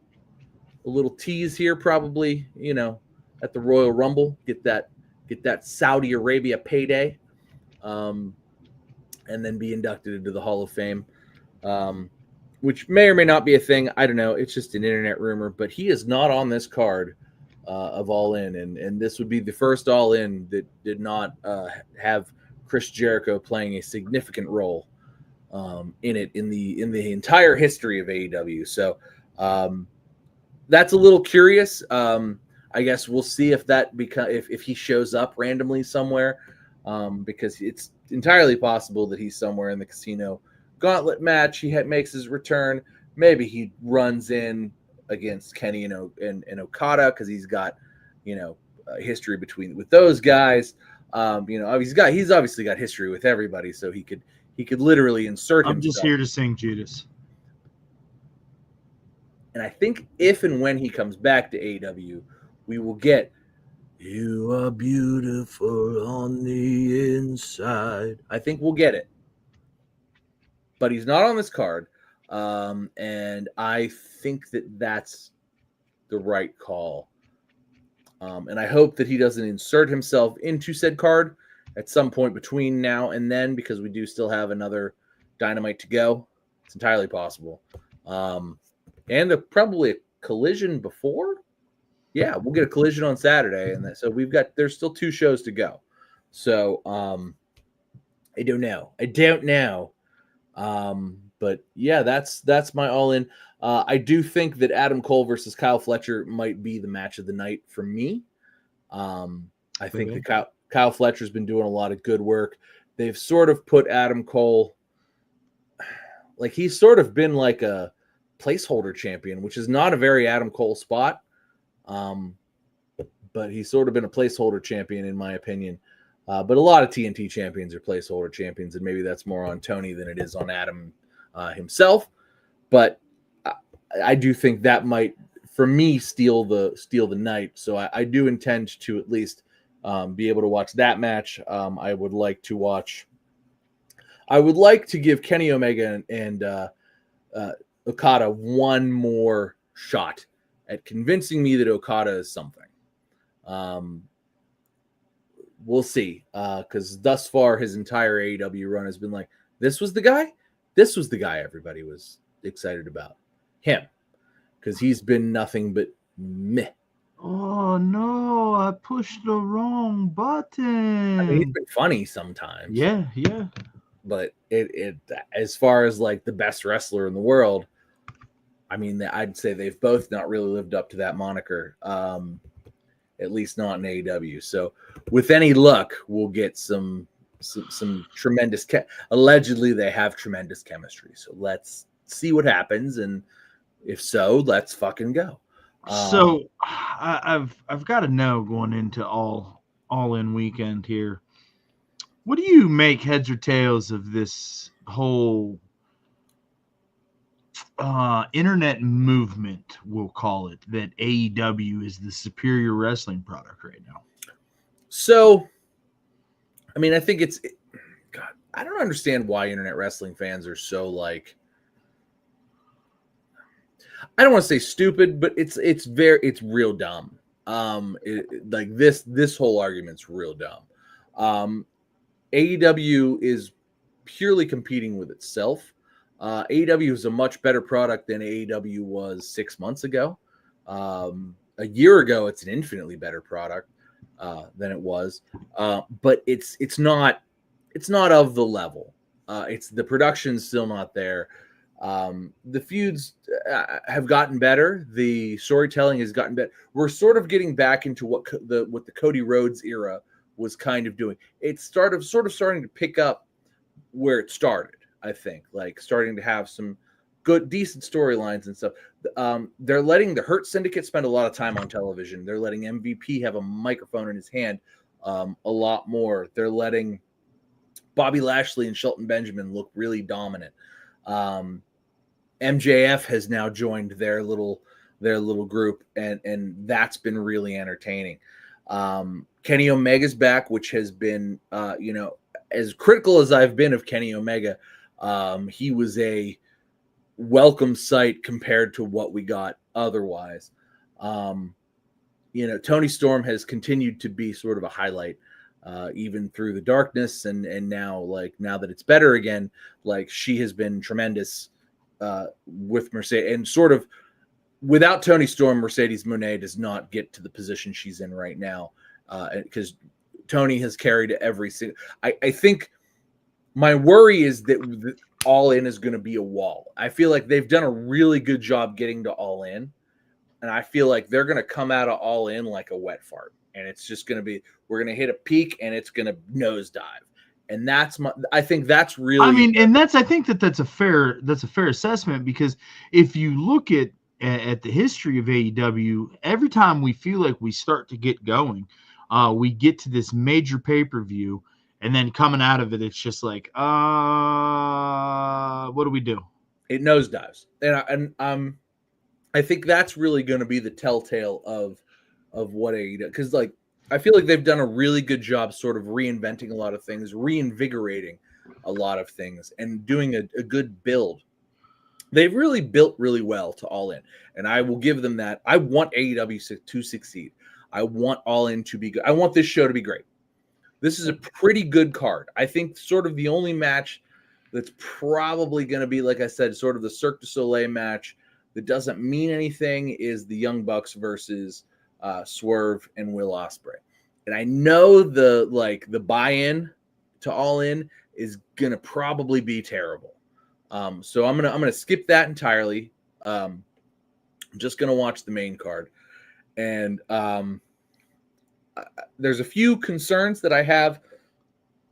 tease here, probably, at the Royal Rumble, get that Saudi Arabia payday, and then be inducted into the Hall of Fame, which may or may not be a thing. I don't know. It's just an internet rumor, but he is not on this card of All In, and this would be the first All In that did not have Chris Jericho playing a significant role in it in the entire history of AEW. So that's a little curious. I guess we'll see if that if he shows up randomly somewhere, because it's entirely possible that he's somewhere in the Casino Gauntlet match. He makes his return. Maybe he runs in against Kenny and Okada, because he's got history with those guys. He's obviously got history with everybody, so he could literally insert himself. I'm just here to sing Judas. And I think if and when he comes back to AEW, we will get "You Are Beautiful on the Inside." I think we'll get it. but he's not on this card. And I think that that's the right call. And I hope that he doesn't insert himself into said card at some point between now and then, because we do still have another Dynamite to go. It's entirely possible. And probably a Collision before. Yeah, we'll get a Collision on Saturday, and so there's still 2 shows to go. So I don't know. But yeah, that's my all in. I do think that Adam Cole versus Kyle Fletcher might be the match of the night for me. I think that Kyle Fletcher's been doing a lot of good work. They've sort of put Adam Cole, like he's sort of been like a placeholder champion, which is not a very Adam Cole spot. But he's sort of been a placeholder champion in my opinion. But a lot of TNT champions are placeholder champions, and maybe that's more on Tony than it is on Adam himself. But I do think that might, for me, steal the night. So I do intend to at least be able to watch that match. I would like to give Kenny Omega and Okada one more shot at convincing me that Okada is something. We'll see, because thus far his entire AEW run has been like, this was the guy everybody was excited about. Him, because he's been nothing but meh. Oh no, I pushed the wrong button. I mean, he's been funny sometimes. Yeah. But it as far as like the best wrestler in the world, I mean, I'd say they've both not really lived up to that moniker. At least not in AEW. So with any luck, we'll get some tremendous allegedly they have tremendous chemistry. So let's see what happens, and if so, let's fucking go. So I've got to know, going into all in weekend here, what do you make, heads or tails, of this whole internet movement, we'll call it, that AEW is the superior wrestling product right now? So, I mean, I think God, I don't understand why internet wrestling fans are so like, I don't want to say stupid, but it's real dumb. Like this whole argument's real dumb. AEW is purely competing with itself. AEW is a much better product than AEW was 6 months ago. A year ago, it's an infinitely better product than it was. But it's not of the level. It's the production's still not there. The feuds have gotten better. The storytelling has gotten better. We're sort of getting back into what the Cody Rhodes era was kind of doing. It's sort of starting to pick up where it started. I think, like, starting to have some good, decent storylines and stuff. They're letting the Hurt Syndicate spend a lot of time on television. They're letting MVP have a microphone in his hand a lot more. They're letting Bobby Lashley and Shelton Benjamin look really dominant. MJF has now joined their little group, and that's been really entertaining. Kenny Omega's back, which has been, as critical as I've been of Kenny Omega, he was a welcome sight compared to what we got otherwise. Toni Storm has continued to be sort of a highlight, even through the darkness, and now that it's better again, like, she has been tremendous with Mercedes, and sort of without Toni Storm, Mercedes Moné does not get to the position she's in right now, because Toni has carried every single. I think my worry is that All In is going to be a wall. I feel like they've done a really good job getting to All In, and I feel like they're going to come out of All In like a wet fart, and it's just going to be, we're going to hit a peak and it's going to nosedive. And I think that's really, I mean, and I think that's a fair assessment, because if you look at the history of AEW, every time we feel like we start to get going, we get to this major pay-per-view, and then coming out of it, it's just like, what do we do? It nosedives. And I think that's really going to be the telltale of what AEW, because, like, I feel like they've done a really good job sort of reinventing a lot of things, reinvigorating a lot of things and doing a good build. They've really built really well to All In, and I will give them that. I want AEW to succeed. I want All In to be good. I want this show to be great. This is a pretty good card. I think sort of the only match that's probably going to be, like I said, sort of the Cirque du Soleil match that doesn't mean anything is the Young Bucks versus Swerve and Will Ospreay. And I know the buy-in to All In is going to probably be terrible. So I'm gonna skip that entirely. I'm just gonna watch the main card, and there's a few concerns that I have.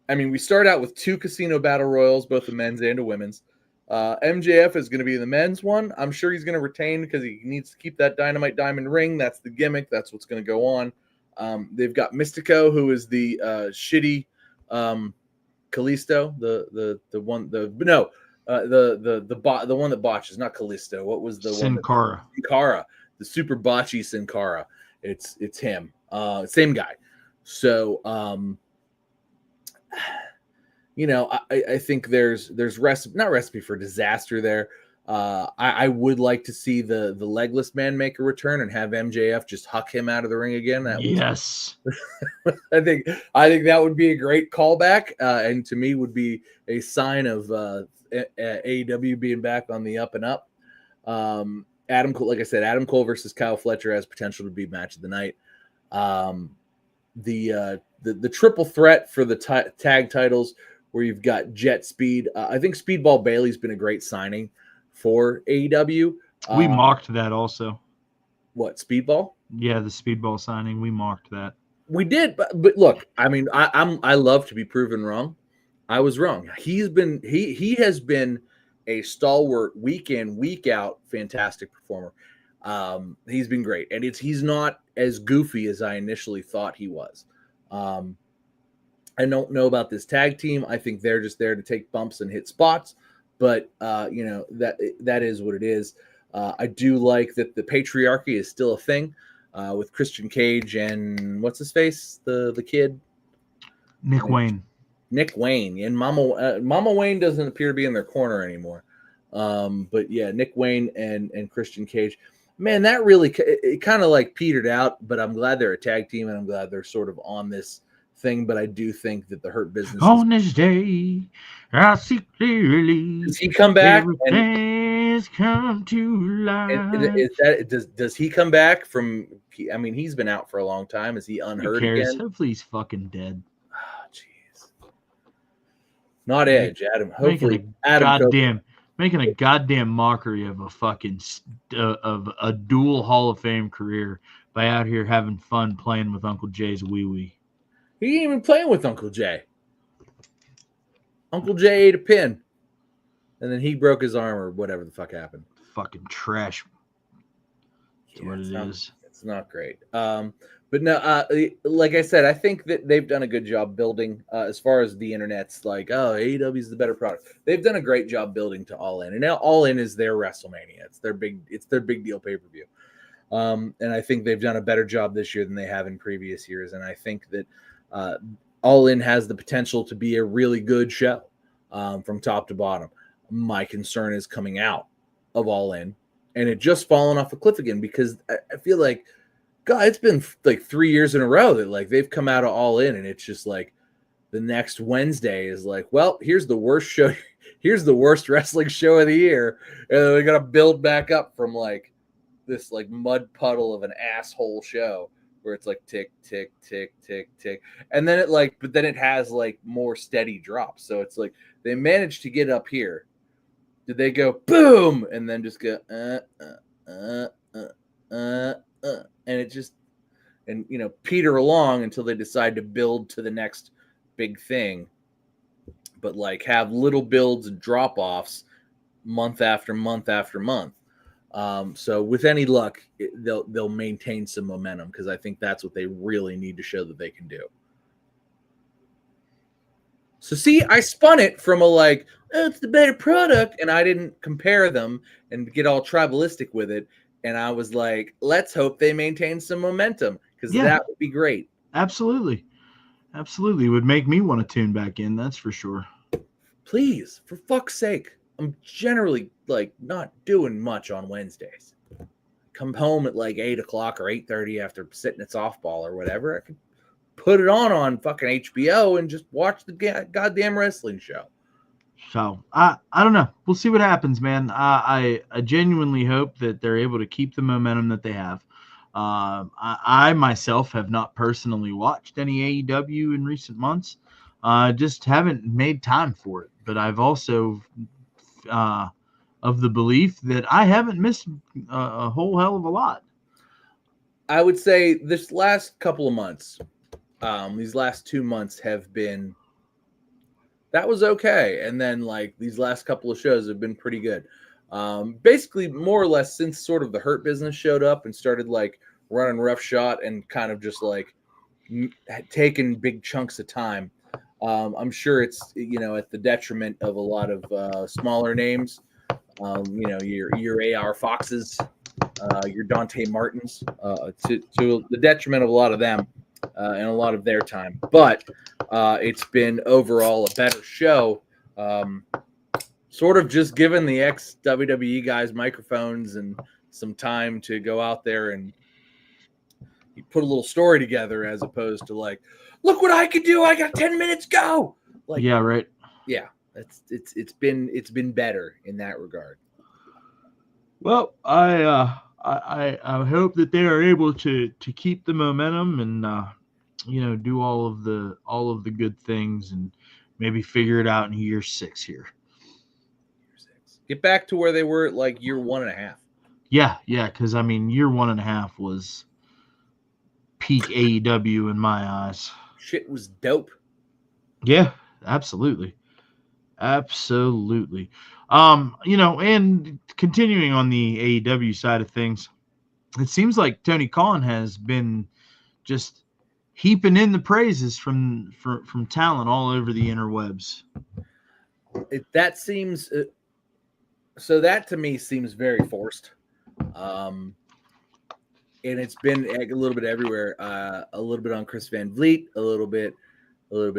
I mean, we start out with 2 casino battle royals, both the men's and the women's. MJF is going to be the men's one. I'm sure he's going to retain because he needs to keep that Dynamite Diamond ring. That's the gimmick. That's what's going to go on. They've got Mystico, who is the shitty Kalisto, the one that botches, not Kalisto. What was the Sin one? Cara. Sin Cara, the super botchy Sin Cara. It's him. Same guy. So I think there's not recipe for disaster there. I would like to see the legless man make a return and have MJF just huck him out of the ring again. Yes. I think that would be a great callback, and to me would be a sign of AEW being back on the up and up. Adam Cole, like I said, Adam Cole versus Kyle Fletcher has potential to be match of the night. The triple threat for the tag titles, where you've got Jet Speed. I think Speedball Bailey's been a great signing for AEW. We mocked that also. What, Speedball? Yeah, the Speedball signing. We mocked that. We did, but look, I mean, I love to be proven wrong. I was wrong. He has been a stalwart week in, week out, fantastic performer. He's been great, and he's not as goofy as I initially thought he was. I don't know about this tag team. I think they're just there to take bumps and hit spots, but that is what it is. I do like that the patriarchy is still a thing with Christian Cage and what's his face, the kid, Nick Wayne, and Mama Wayne doesn't appear to be in their corner anymore. But yeah, Nick Wayne and Christian Cage. Man, that really it kind of like petered out, but I'm glad they're a tag team, and I'm glad they're sort of on this thing. But I do think that the Hurt Business on this day, I see clearly. Does he come back? Everything's come to life. Does he come back from? I mean, he's been out for a long time. Is he unhurt again? Hopefully, he's fucking dead. Oh, jeez. Not Edge, Adam. Hopefully, Adam. Making a goddamn mockery of a fucking of a dual Hall of Fame career by out here having fun playing with Uncle Jay's wee wee. He ain't even playing with Uncle Jay. Uncle Jay ate a pin, and then he broke his arm or whatever the fuck happened. Fucking trash. That's what it is. It's not great. But no, like I said, I think that they've done a good job building as far as the internet's like, oh, AEW is the better product. They've done a great job building to All In, and now All In is their WrestleMania. It's their big deal pay-per-view. And I think they've done a better job this year than they have in previous years. And I think that All In has the potential to be a really good show from top to bottom. My concern is coming out of All In and it just fallen off a cliff again, because I feel like, God, it's been like 3 years in a row that like they've come out of All In, and it's just like the next Wednesday is like, well, here's the worst show. Here's the worst wrestling show of the year. And then they got to build back up from like this like mud puddle of an asshole show where it's like tick, tick, tick, tick, tick. And then but then it has like more steady drops. So it's like they managed to get up here. Did they go boom and then just go and it just, and peter along until they decide to build to the next big thing, but like have little builds and drop offs month after month after month. So with any luck, they'll maintain some momentum, because I think that's what they really need to show that they can do. So see, I spun it from a like, oh, it's the better product, and I didn't compare them and get all tribalistic with it. And I was like, let's hope they maintain some momentum, because that would be great. Absolutely. Absolutely. It would make me want to tune back in. That's for sure. please, for fuck's sake, I'm generally like not doing much on Wednesdays. Come home at like 8 o'clock or 8:30 after sitting at softball or whatever. I could put it on fucking HBO and just watch the goddamn wrestling show. So I don't know. We'll see what happens, man. I genuinely hope that they're able to keep the momentum that they have. I myself have not personally watched any AEW in recent months. Just haven't made time for it. But I've also of the belief that I haven't missed a whole hell of a lot. I would say this last couple of months, these last 2 months have been, that was okay. And then like these last couple of shows have been pretty good. Basically more or less since sort of the Hurt Business showed up and started like running roughshod and kind of just like taking big chunks of time. I'm sure it's, at the detriment of a lot of smaller names. Your AR Foxes, your Dante Martins, to the detriment of a lot of them and a lot of their time. But it's been overall a better show. Sort of just giving the ex-WWE guys microphones and some time to go out there and put a little story together as opposed to like, look what I could do. I got 10 minutes, go. Like, yeah, right. Yeah, it's been better in that regard. Well, I hope that they are able to keep the momentum and do all of the good things and maybe figure it out in year 6 here. Get back to where they were at like year 1.5. Yeah, because I mean year 1.5 was peak AEW in my eyes. Shit was dope. Yeah, absolutely. And continuing on the AEW side of things, it seems like Tony Khan has been just heaping in the praises from talent all over the interwebs. That seems so. That to me seems very forced, and it's been a little bit everywhere. A little bit on Chris Van Vliet, a little bit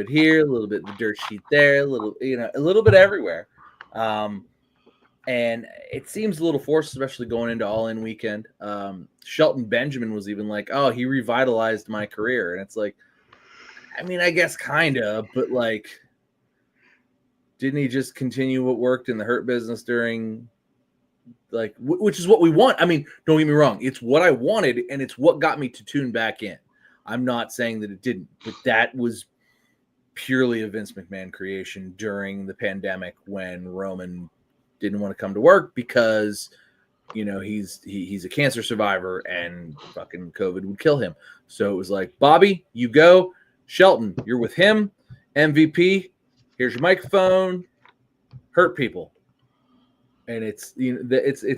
here, a little bit the dirt sheet there, a little bit everywhere. And it seems a little forced, especially going into All In weekend. Shelton Benjamin was even like, "Oh, he revitalized my career," and it's like, I mean, I guess kind of, but like, didn't he just continue what worked in the Hurt Business during, like, which is what we want? I mean, don't get me wrong, it's what I wanted, and it's what got me to tune back in. I'm not saying that it didn't, but that was purely a Vince McMahon creation during the pandemic when Roman didn't want to come to work because he's a cancer survivor and fucking COVID would kill him. So it was like, Bobby, you go. Shelton, you're with him. MVP, here's your microphone. Hurt people. And it's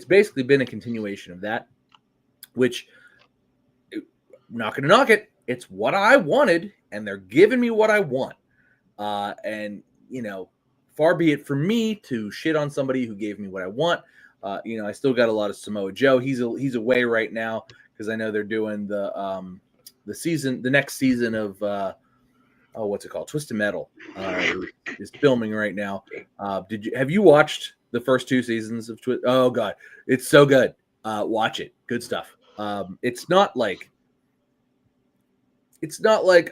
basically been a continuation of that, which, not gonna knock it, it's what I wanted, and they're giving me what I want. And far be it for me to shit on somebody who gave me what I want. I still got a lot of Samoa Joe. He's away right now because I know they're doing the next season of what's it called? Twisted Metal is filming right now. Have you watched the first 2 seasons of Twisted? Oh God, it's so good. Watch it. Good stuff. It's not like,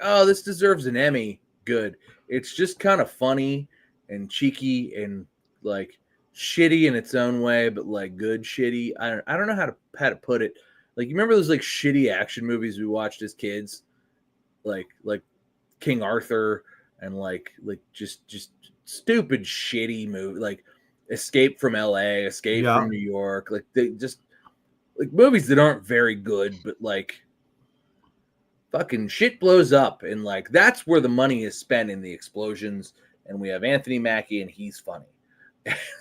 oh, this deserves an Emmy. Good. It's just kind of funny and cheeky and like shitty in its own way, but like good shitty. I don't know how to put it. Like, you remember those like shitty action movies we watched as kids, like King Arthur and like just stupid shitty movie, like Escape from LA, Escape from New York, like they just like movies that aren't very good, but like fucking shit blows up, and like that's where the money is spent, in the explosions. And we have Anthony Mackie, and he's funny.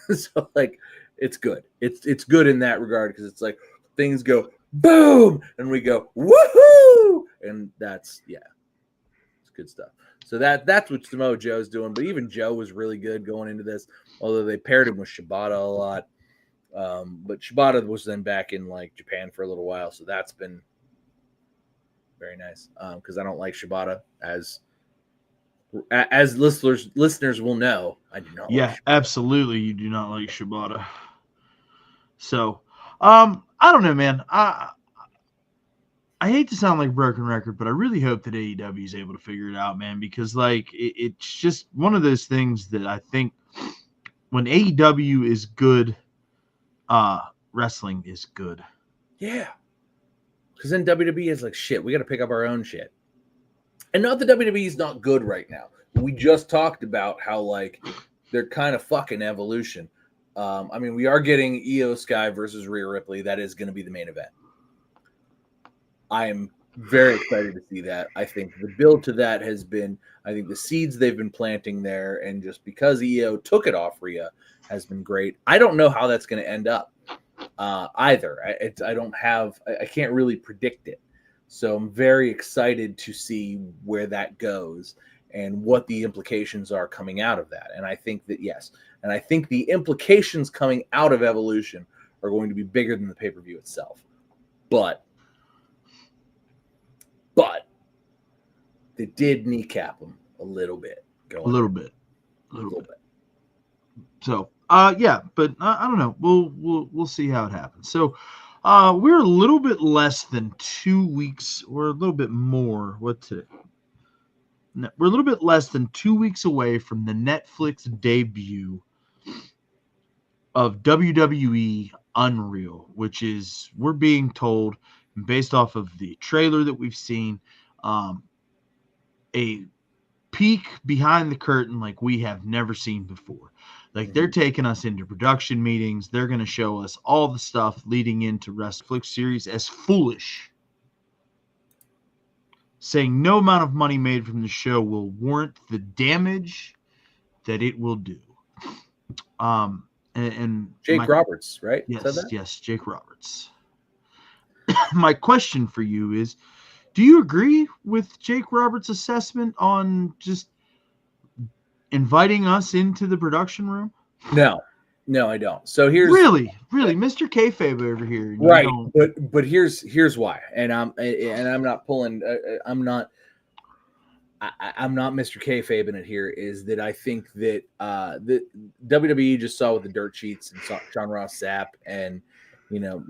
So like, it's good. It's good in that regard because it's like things go boom, and we go woohoo, and it's good stuff. So that's what Samoa Joe's doing. But even Joe was really good going into this, although they paired him with Shibata a lot. But Shibata was then back in like Japan for a little while, so that's been very nice. Because I don't like Shibata as as listeners will know, I do not. Yeah, like absolutely. You do not like Shibata. So, I don't know, man. I hate to sound like a broken record, but I really hope that AEW is able to figure it out, man, because like it's just one of those things that I think when AEW is good, wrestling is good. Yeah. Because then WWE is like, shit, we got to pick up our own shit. And not that WWE is not good right now. We just talked about how, like, they're kind of fucking Evolution. I mean, we are getting Io Sky versus Rhea Ripley. That is going to be the main event. I am very excited to see that. I think the build to that has been, I think the seeds they've been planting there, and just because Io took it off Rhea has been great. I don't know how that's going to end up either. I can't really predict it. So I'm very excited to see where that goes and what the implications are coming out of that. And I think that, yes, and I think the implications coming out of Evolution are going to be bigger than the pay-per-view itself. But they did kneecap them a little bit. A little bit. So, yeah, but I don't know. We'll see how it happens. So, we're a little bit less than 2 weeks, or a little bit more. What today? No, we're a little bit less than 2 weeks away from the Netflix debut of WWE Unreal, which is, we're being told, based off of the trailer that we've seen, a peek behind the curtain like we have never seen before. Like, they're taking us into production meetings. They're going to show us all the stuff leading into Netflix series as Foolish, saying no amount of money made from the show will warrant the damage that it will do. And Jake Roberts, right? Yes, Jake Roberts. My question for you is, do you agree with Jake Roberts' assessment on just inviting us into the production room? No, I don't. So here's really Mr. Kayfabe over here, right? But here's why, and I'm not pulling. I'm not Mr. Kayfabe in it. Here is that I think that the WWE just saw with the dirt sheets and Sean Ross Sapp and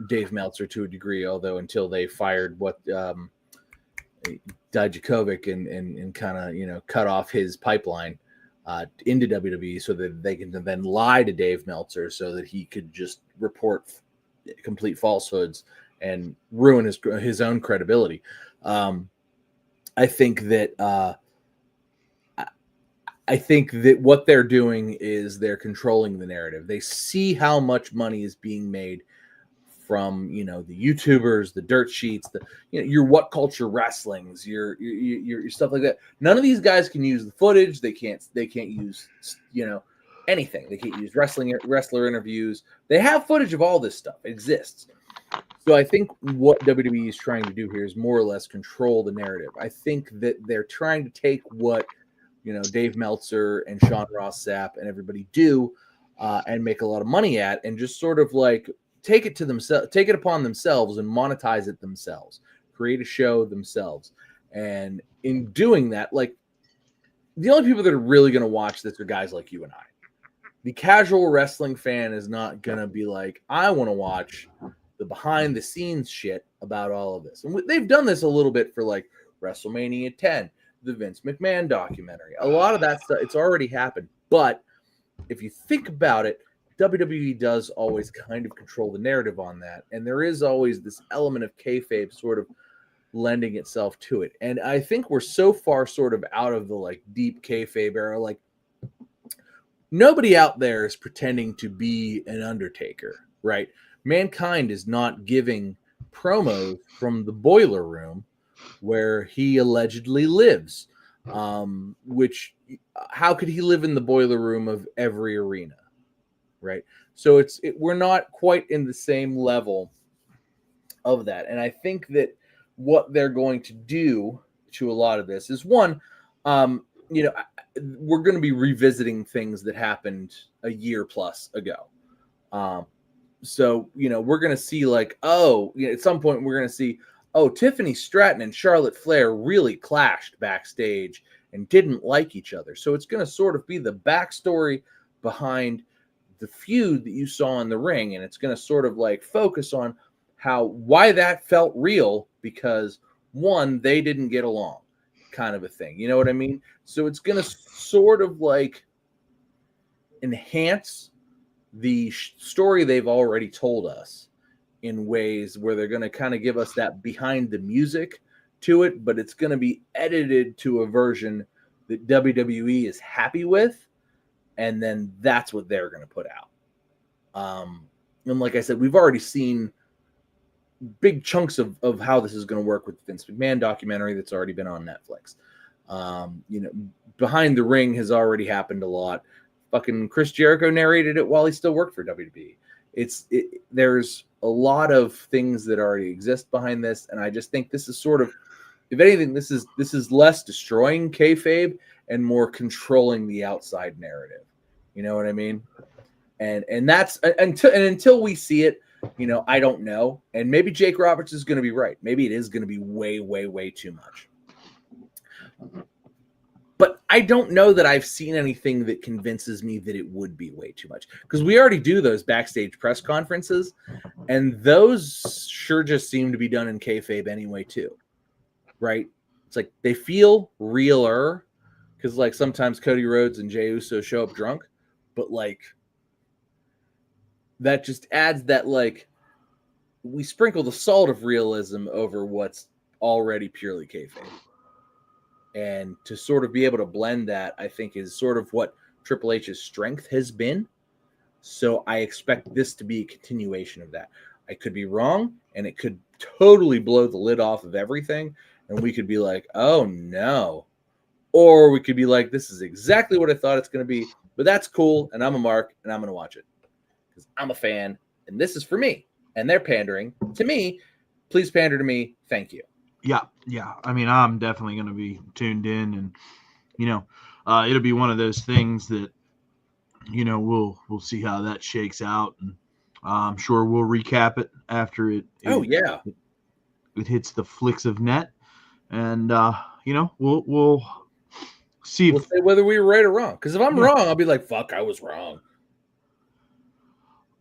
Dave Meltzer to a degree, although until they fired Dijakovic and kind of cut off his pipeline into WWE so that they can then lie to Dave Meltzer so that he could just report complete falsehoods and ruin his own credibility. I think that what they're doing is they're controlling the narrative. They see how much money is being made from the YouTubers, the dirt sheets, your What Culture Wrestlings, your stuff like that. None of these guys can use the footage. They can't use anything. They can't use wrestler interviews. They have footage of all this stuff. It exists. So I think what WWE is trying to do here is more or less control the narrative. I think that they're trying to take what Dave Meltzer and Sean Ross Sapp and everybody do and make a lot of money at, and just sort of like take it upon themselves and monetize it themselves, create a show themselves. And in doing that, like, the only people that are really going to watch this are guys like you and I. The casual wrestling fan is not going to be like, I want to watch the behind the scenes shit about all of this. And they've done this a little bit for like WrestleMania 10, the Vince McMahon documentary. A lot of that stuff, it's already happened. But if you think about it, WWE does always kind of control the narrative on that. And there is always this element of kayfabe sort of lending itself to it. And I think we're so far sort of out of the like deep kayfabe era. Like, nobody out there is pretending to be an Undertaker, right? Mankind is not giving promos from the boiler room where he allegedly lives. Which, how could he live in the boiler room of every arena? Right. So we're not quite in the same level of that. And I think that what they're going to do to a lot of this is, one, we're going to be revisiting things that happened a year plus ago. So, we're going to see like, at some point we're going to see, Tiffany Stratton and Charlotte Flair really clashed backstage and didn't like each other. So it's going to sort of be the backstory behind the feud that you saw in the ring, and it's going to sort of like focus on why that felt real, because one, they didn't get along, kind of a thing. You know what I mean? So it's going to sort of like enhance the story they've already told us in ways where they're going to kind of give us that behind the music to it, but it's going to be edited to a version that WWE is happy with, and then that's what they're going to put out. And like I said, we've already seen big chunks of how this is going to work with the Vince McMahon documentary that's already been on Netflix. Behind the Ring has already happened a lot. Fucking Chris Jericho narrated it while he still worked for WWE. There's a lot of things that already exist behind this, and I just think this is sort of, if anything, this is less destroying kayfabe and more controlling the outside narrative. You know what I mean? And that's until we see it, I don't know. And maybe Jake Roberts is going to be right. Maybe it is going to be way, way, way too much. But I don't know that I've seen anything that convinces me that it would be way too much, because we already do those backstage press conferences, and those sure just seem to be done in kayfabe anyway too, right? It's like they feel realer, because like sometimes Cody Rhodes and Jey Uso show up drunk, but like that just adds that, like, we sprinkle the salt of realism over what's already purely kayfabe. And to sort of be able to blend that, I think, is sort of what Triple H's strength has been. So I expect this to be a continuation of that. I could be wrong, and it could totally blow the lid off of everything, and we could be like, oh, no. Or we could be like, this is exactly what I thought it's going to be, but that's cool, and I'm a mark, and I'm going to watch it because I'm a fan, and this is for me. And they're pandering to me. Please pander to me. Thank you. Yeah. I mean, I'm definitely going to be tuned in, and it'll be one of those things that we'll see how that shakes out, and I'm sure we'll recap it after it hits the flicks of net, and we'll see. We'll say whether we were right or wrong. Because if I'm wrong, I'll be like, "Fuck, I was wrong."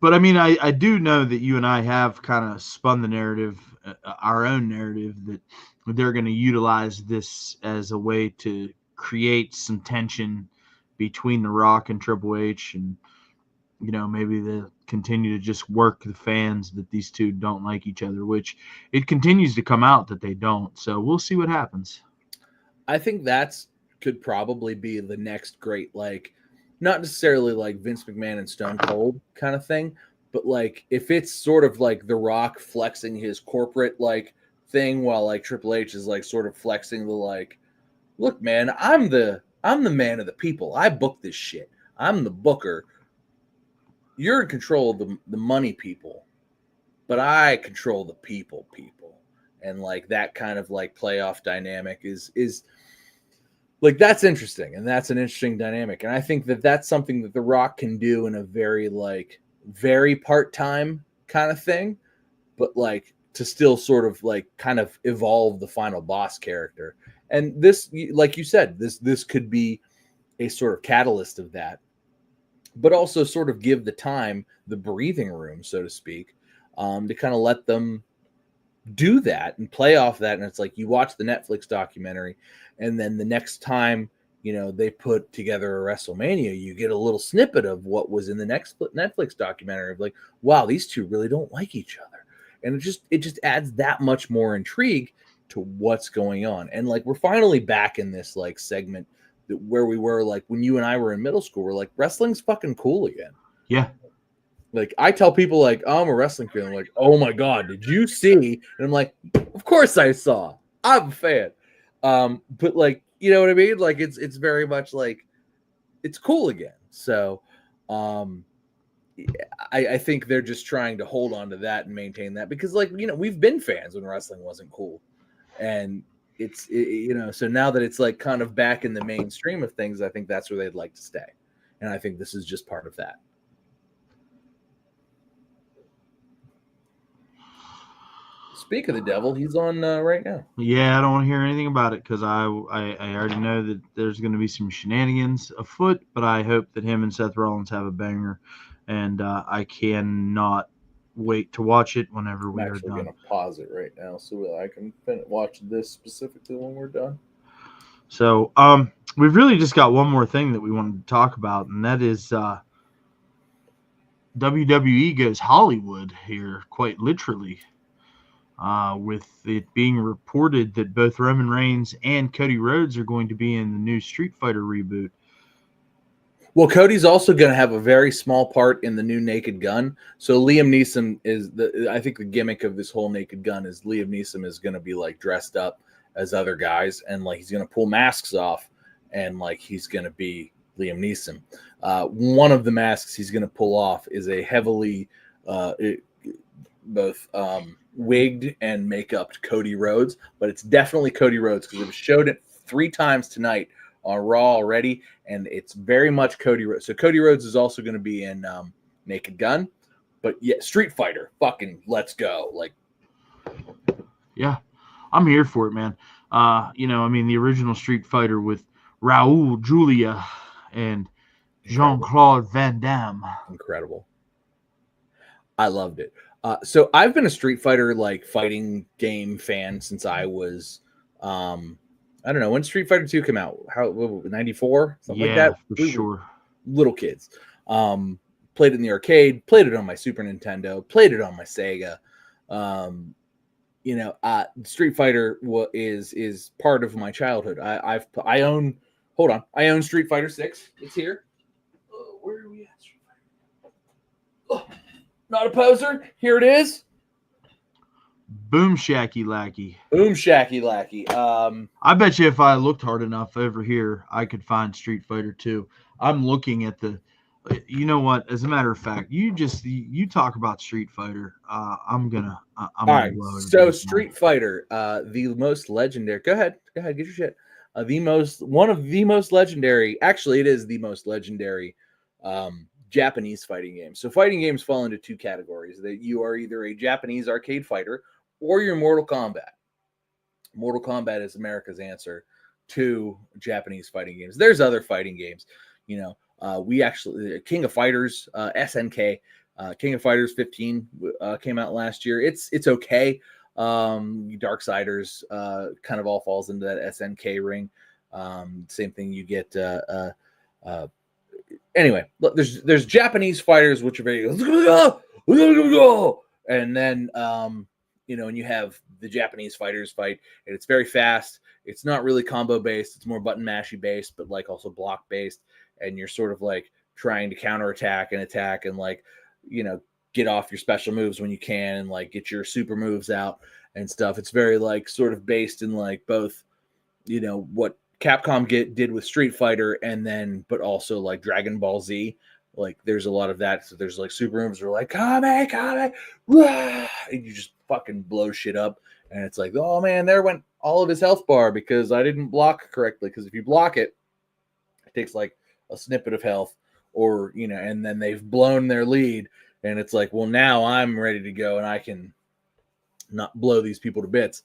But I mean, I do know that you and I have kind of spun the narrative, our own narrative, that they're going to utilize this as a way to create some tension between The Rock and Triple H, and maybe they'll continue to just work the fans that these two don't like each other, which it continues to come out that they don't. So we'll see what happens. I think could probably be the next great, like, not necessarily like Vince McMahon and Stone Cold kind of thing, but like if it's sort of like The Rock flexing his corporate like thing while like Triple H is like sort of flexing the like, look, man, I'm the man of the people. I book this shit. I'm the booker. You're in control of the money people, but I control the people. And like that kind of like playoff dynamic is like, that's interesting, and that's an interesting dynamic. And I think that that's something that The Rock can do in a very part-time kind of thing, but like to still sort of like kind of evolve the final boss character. And this, like you said, this could be a sort of catalyst of that, but also sort of give the breathing room, so to speak, to kind of let them do that and play off that. And it's like you watch the Netflix documentary, and then the next time they put together a WrestleMania, you get a little snippet of what was in the next Netflix documentary of like, wow, these two really don't like each other. And it just adds that much more intrigue to what's going on. And like we're finally back in this like segment where we were like when you and I were in middle school, we're like, wrestling's fucking cool again. Yeah. Like I tell people like, oh, I'm a wrestling fan. I'm like, oh my God, did you see? And I'm like, of course I saw. I'm a fan. But like, you know what I mean? Like it's very much like it's cool again. So I think they're just trying to hold on to that and maintain that, because like, we've been fans when wrestling wasn't cool. And so now that it's like kind of back in the mainstream of things, I think that's where they'd like to stay. And I think this is just part of that. Speak of the devil, he's on right now. Yeah, I don't want to hear anything about it because I already know that there's going to be some shenanigans afoot. But I hope that him and Seth Rollins have a banger, and I cannot wait to watch it whenever I'm we are actually done. going to pause it right now so I can watch this specifically when we're done. So, we've really just got one more thing that we wanted to talk about, and that is WWE goes Hollywood here, quite literally. With it being reported that both Roman Reigns and Cody Rhodes are going to be in the new Street Fighter reboot. Well, Cody's also going to have a very small part in the new Naked Gun. So Liam Neeson is I think the gimmick of this whole Naked Gun is Liam Neeson is going to be like dressed up as other guys, and like he's going to pull masks off, and like he's going to be Liam Neeson. One of the masks he's going to pull off is a heavily both wigged and make-upped Cody Rhodes, but it's definitely Cody Rhodes because it showed it 3 times tonight on Raw already, and it's very much Cody Rhodes. So Cody Rhodes is also going to be in Naked Gun, but yeah, Street Fighter, fucking let's go! Like, yeah, I'm here for it, man. The original Street Fighter with Raul Julia and Jean-Claude Van Damme. Incredible. I loved it. So I've been a Street Fighter like fighting game fan since I was, I don't know, when Street Fighter 2 came out. How 94 something like that. For sure. Little kids. Played it in the arcade. Played it on my Super Nintendo. Played it on my Sega. Street Fighter is part of my childhood. I own Street Fighter 6. It's here. Where are we at? Street Fighter. Not a poser. Here it is. Boom Shacky Lackey. Boom Shacky Lackey. I bet you if I looked hard enough over here, I could find Street Fighter 2. I'm looking at the. You know what? As a matter of fact, you talk about Street Fighter. I'm gonna. All right. So Street Fighter, the most legendary. Go ahead. Get your shit. One of the most legendary. Actually, it is the most legendary Japanese fighting game. So fighting games fall into 2 categories. That you are either a Japanese arcade fighter or you're Mortal Kombat. Mortal Kombat is America's answer to Japanese fighting games. There's other fighting games. We actually King of Fighters, SNK, King of Fighters 15 came out last year. It's okay. Darksiders kind of all falls into that SNK ring. Same thing you get. Anyway, look, there's Japanese fighters which are very and then and you have the Japanese fighters fight, and it's very fast. It's not really combo based. It's more button mashy based, but like also block based. And you're sort of like trying to counterattack and attack and like, get off your special moves when you can and like get your super moves out and stuff. It's very like sort of based in like both, what Capcom did with Street Fighter but also like Dragon Ball Z. Like there's a lot of that. So there's like super moves that are like, Kame, and you just fucking blow shit up. And it's like, oh man, there went all of his health bar because I didn't block correctly. Because if you block it, it takes like a snippet of health or, and then they've blown their lead. And it's like, well, now I'm ready to go and I can not blow these people to bits.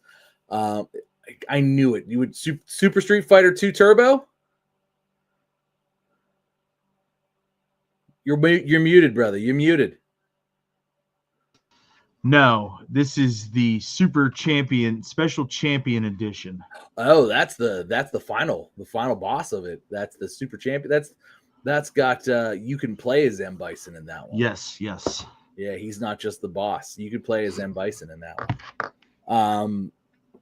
I knew it. You would Super Street Fighter 2 Turbo? You're muted, brother. You're muted. No, this is the Super Champion Special Champion Edition. Oh, that's the final boss of it. That's the Super Champion. That's got you can play as M Bison in that one. Yes. Yeah, he's not just the boss. You could play as M Bison in that one.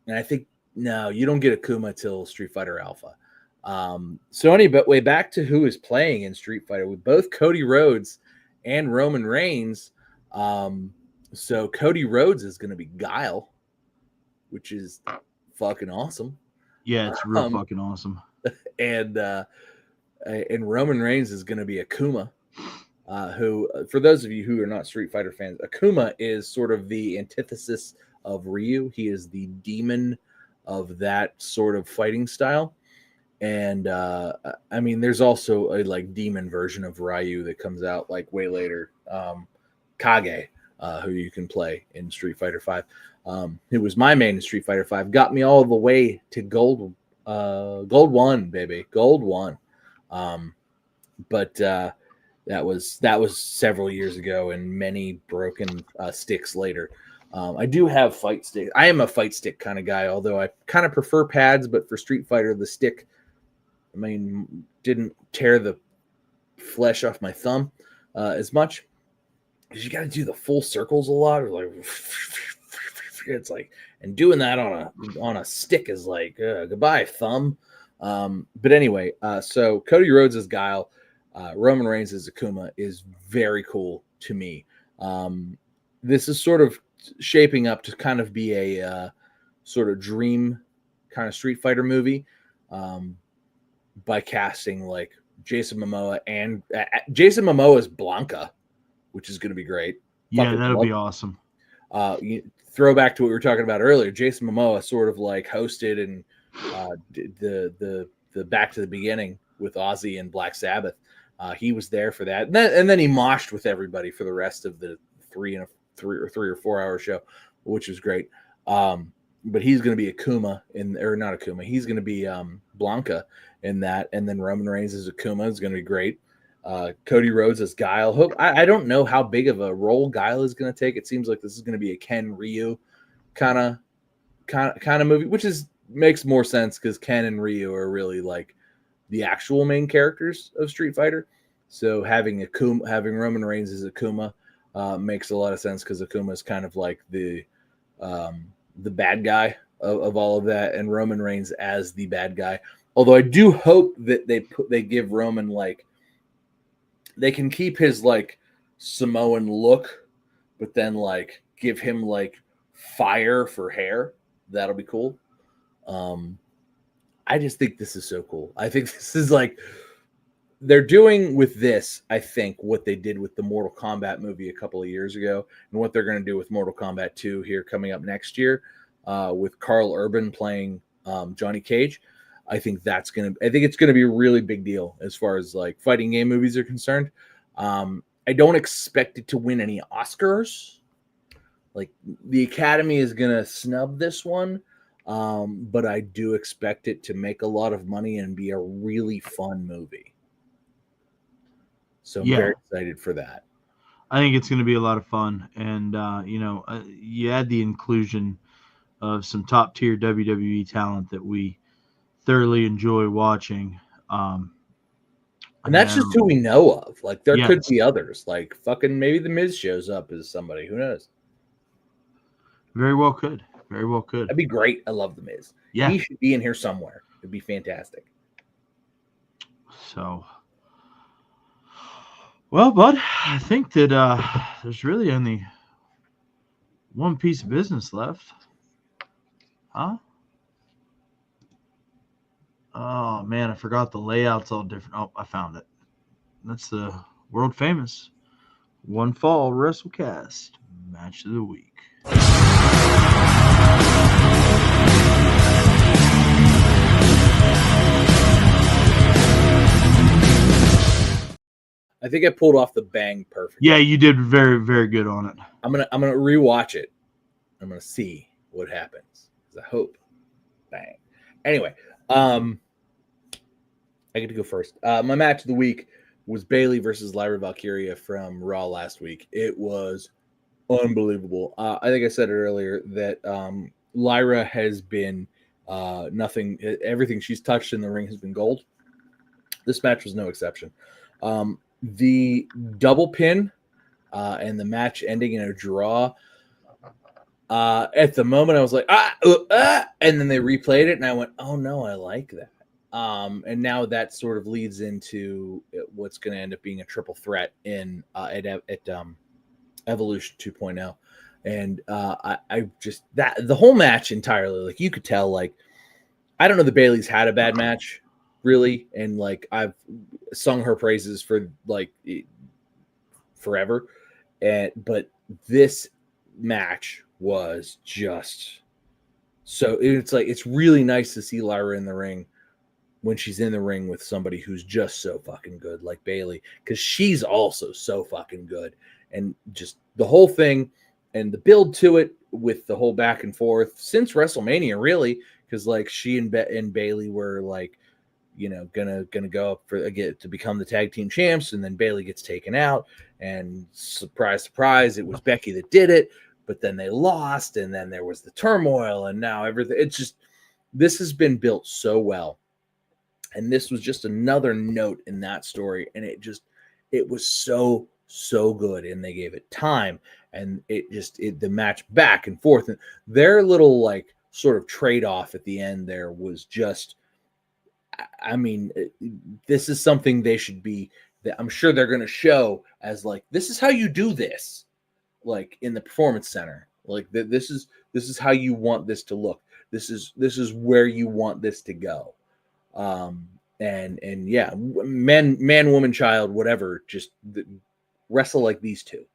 And I think no, you don't get Akuma till Street Fighter Alpha. So anyway, back to who is playing in Street Fighter with both Cody Rhodes and Roman Reigns. So Cody Rhodes is going to be Guile, which is fucking awesome. Yeah, it's real fucking awesome. And Roman Reigns is going to be Akuma, who, for those of you who are not Street Fighter fans, Akuma is sort of the antithesis of Ryu. He is the demon of that sort of fighting style. And there's also a like demon version of Ryu that comes out like way later, Kage. who you can play in Street Fighter V. Who was my main in Street Fighter V, got me all the way to gold 1, baby, gold 1. But that was several years ago, and many broken sticks later. I do have fight stick. I am a fight stick kind of guy, although I kind of prefer pads. But for Street Fighter, the stick, didn't tear the flesh off my thumb as much, because you got to do the full circles a lot, or like it's like, and doing that on a stick is like goodbye thumb. But anyway, so Cody Rhodes as Guile, Roman Reigns as Akuma is very cool to me. This is sort of shaping up to kind of be a sort of dream kind of Street Fighter movie, by casting like Jason Momoa, and Jason Momoa as Blanca, which is going to be great. Yeah, that'll be awesome. Throwback to what we were talking about earlier, Jason Momoa sort of like hosted and the Back to the Beginning with Ozzy and Black Sabbath. He was there for that, and then he moshed with everybody for the rest of the 3 or 4 hour show, which was great. But he's going to be Akuma not Akuma. He's going to be Blanca in that, and then Roman Reigns as Akuma is going to be great. Cody Rhodes as Guile. I don't know how big of a role Guile is going to take. It seems like this is going to be a Ken Ryu kind of movie, which makes more sense because Ken and Ryu are really like the actual main characters of Street Fighter. So having Roman Reigns as Akuma makes a lot of sense, because Akuma is kind of like the bad guy of all of that, and Roman Reigns as the bad guy. Although I do hope that they give Roman, like, they can keep his like Samoan look, but then like give him like fire for hair. That'll be cool. I just think this is so cool. I think this is like, they're doing with this, I think, what they did with the Mortal Kombat movie a couple of years ago, and what they're going to do with Mortal Kombat 2 here coming up next year, with Carl Urban playing Johnny Cage. I think it's going to be a really big deal as far as like fighting game movies are concerned. I don't expect it to win any Oscars. Like, the Academy is going to snub this one. But I do expect it to make a lot of money and be a really fun movie. So I'm very excited for that. I think it's going to be a lot of fun. And, you add the inclusion of some top tier WWE talent that we thoroughly enjoy watching. And that's just who we know of. Like, there could be others. Like, fucking maybe The Miz shows up as somebody. Who knows? Very well could. Very well could. That'd be great. I love The Miz. Yeah. He should be in here somewhere. It'd be fantastic. So, well, bud, I think that there's really only one piece of business left. Huh? Oh, man, I forgot the layout's all different. Oh, I found it. That's the world famous One Fall WrestleCast Match of the Week. I think I pulled off the bang perfect. Yeah, you did very, very good on it. I'm gonna rewatch it. I'm gonna see what happens. I hope. Bang. Anyway, I get to go first. My match of the week was Bayley versus Lyra Valkyria from Raw last week. It was unbelievable. I think I said it earlier that Lyra has been nothing. Everything she's touched in the ring has been gold. This match was no exception. The double pin and the match ending in a draw. At the moment, I was like, and then they replayed it, and I went, oh no, I like that. And now that sort of leads into what's going to end up being a triple threat in at Evolution 2.0. And I just, that the whole match entirely, like, you could tell, like, I don't know that Bayley's had a bad match really, and like, I've sung her praises for like forever, but this match was just so, it's like, it's really nice to see Lyra in the ring when she's in the ring with somebody who's just so fucking good, like Bayley, because she's also so fucking good, and just the whole thing and the build to it with the whole back and forth since WrestleMania, really, because like she and Bayley were like, gonna go up for to become the tag team champs, and then Bayley gets taken out, and surprise, it was Becky that did it, but then they lost, and then there was the turmoil, and now everything. It's just this has been built so well, and this was just another note in that story, and it was so good, and they gave it time, and the match back and forth, and their little like sort of trade-off at the end there was just, I mean, this is something they should be, that I'm sure they're going to show as like, this is how you do this, like in the Performance Center, like this is how you want this to look. This is where you want this to go. And yeah, man, woman, child, whatever, just wrestle like these two.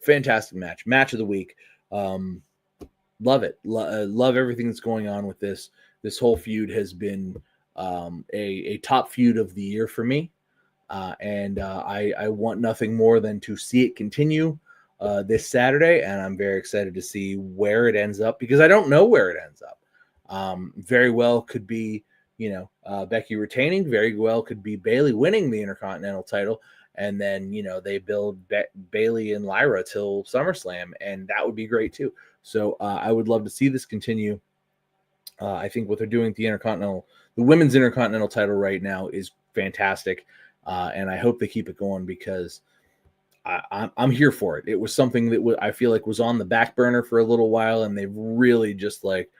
Fantastic match of the week. Love it. Love everything that's going on with this. This whole feud has been a top feud of the year for me. And I want nothing more than to see it continue this Saturday. And I'm very excited to see where it ends up, because I don't know where it ends up. Very well could be, Becky retaining, very well could be Bayley winning the Intercontinental title. And then, they build Bayley and Lyra till SummerSlam, and that would be great too. So I would love to see this continue. I think what they're doing at the women's Intercontinental title right now is fantastic. And I hope they keep it going, because I'm here for it. It was something that I feel like was on the back burner for a little while, and they've really just like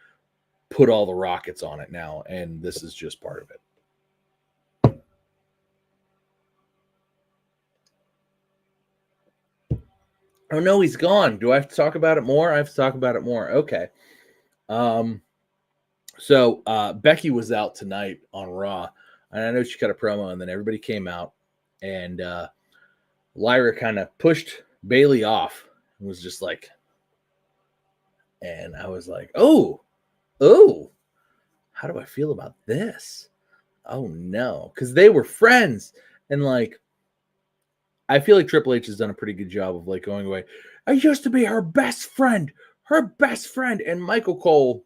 put all the rockets on it now. And this is just part of it. Oh no, he's gone. Do I have to talk about it more? I have to talk about it more. Okay. So Becky was out tonight on Raw, and I know she cut a promo, and then everybody came out, and Lyra kind of pushed Bayley off and was just like, and I was like, oh, how do I feel about this? Oh no, because they were friends, and like, I feel like Triple H has done a pretty good job of like going away. I used to be her best friend, and Michael Cole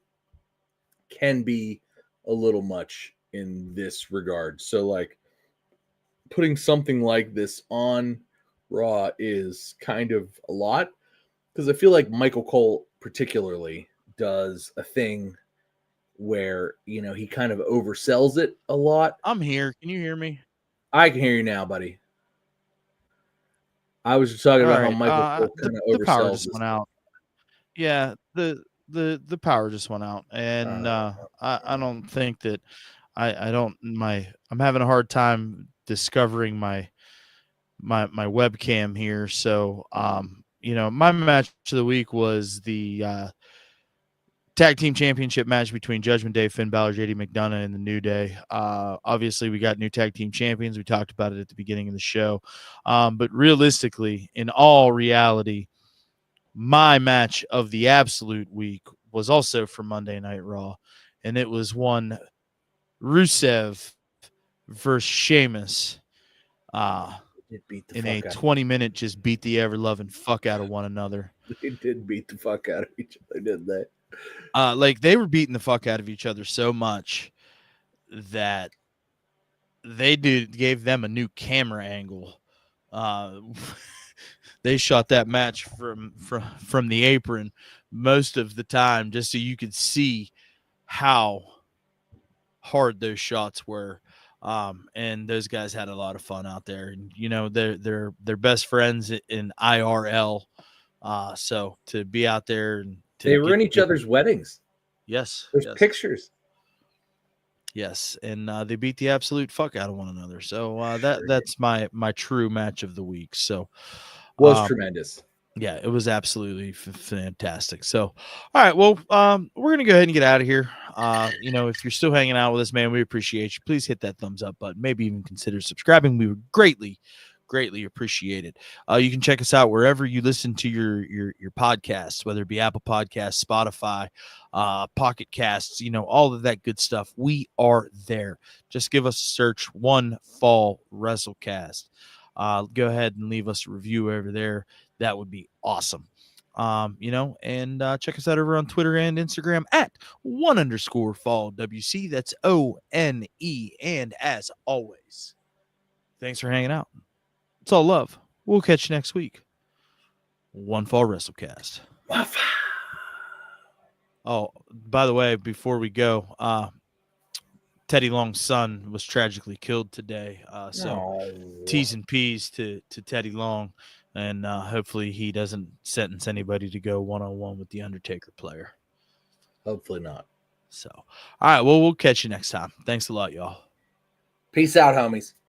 can be a little much in this regard. So like putting something like this on Raw is kind of a lot, because I feel like Michael Cole particularly does a thing where, he kind of oversells it a lot. I'm here. Can you hear me? I can hear you now, buddy. I was just talking about how Michael Cole kind of oversells. The power just went out. Yeah, the power just went out, and I don't think that I'm having a hard time discovering my webcam here. So my match of the week was the tag team championship match between Judgment Day, Finn Balor, JD McDonough, and the New Day. Obviously we got new tag team champions. We talked about it at the beginning of the show. But realistically, in all reality, my match of the absolute week was also for Monday Night Raw, and it was one Rusev versus Sheamus in a 20-minute just beat the ever-loving fuck out of one another. They did beat the fuck out of each other, didn't they? Like they were beating the fuck out of each other so much that they gave them a new camera angle. They shot that match from the apron most of the time, just so you could see how hard those shots were. And those guys had a lot of fun out there. And they're best friends in IRL. So to be out there and they were in each other's weddings. Yes, there's pictures. Yes, and they beat the absolute fuck out of one another. So that's my true match of the week. So was tremendous. Yeah, it was absolutely fantastic. So, all right, well, we're gonna go ahead and get out of here. If you're still hanging out with us, man, we appreciate you. Please hit that thumbs up button. Maybe even consider subscribing. We would greatly appreciate it. You can check us out wherever you listen to your podcasts, whether it be Apple Podcasts, Spotify, Pocket Casts, all of that good stuff. We are there. Just give us a search, One Fall WrestleCast. Go ahead and leave us a review over there. that would be awesome. And check us out over on Twitter and Instagram at @1_fall WC. That's ONE. And as always, thanks for hanging out. It's all love. We'll catch you next week. One Fall WrestleCast. Oh, by the way, before we go, Teddy Long's son was tragically killed today. T's and P's to Teddy Long, and hopefully he doesn't sentence anybody to go one-on-one with the Undertaker player. Hopefully not. So, all right, well, we'll catch you next time. Thanks a lot, y'all. Peace out, homies.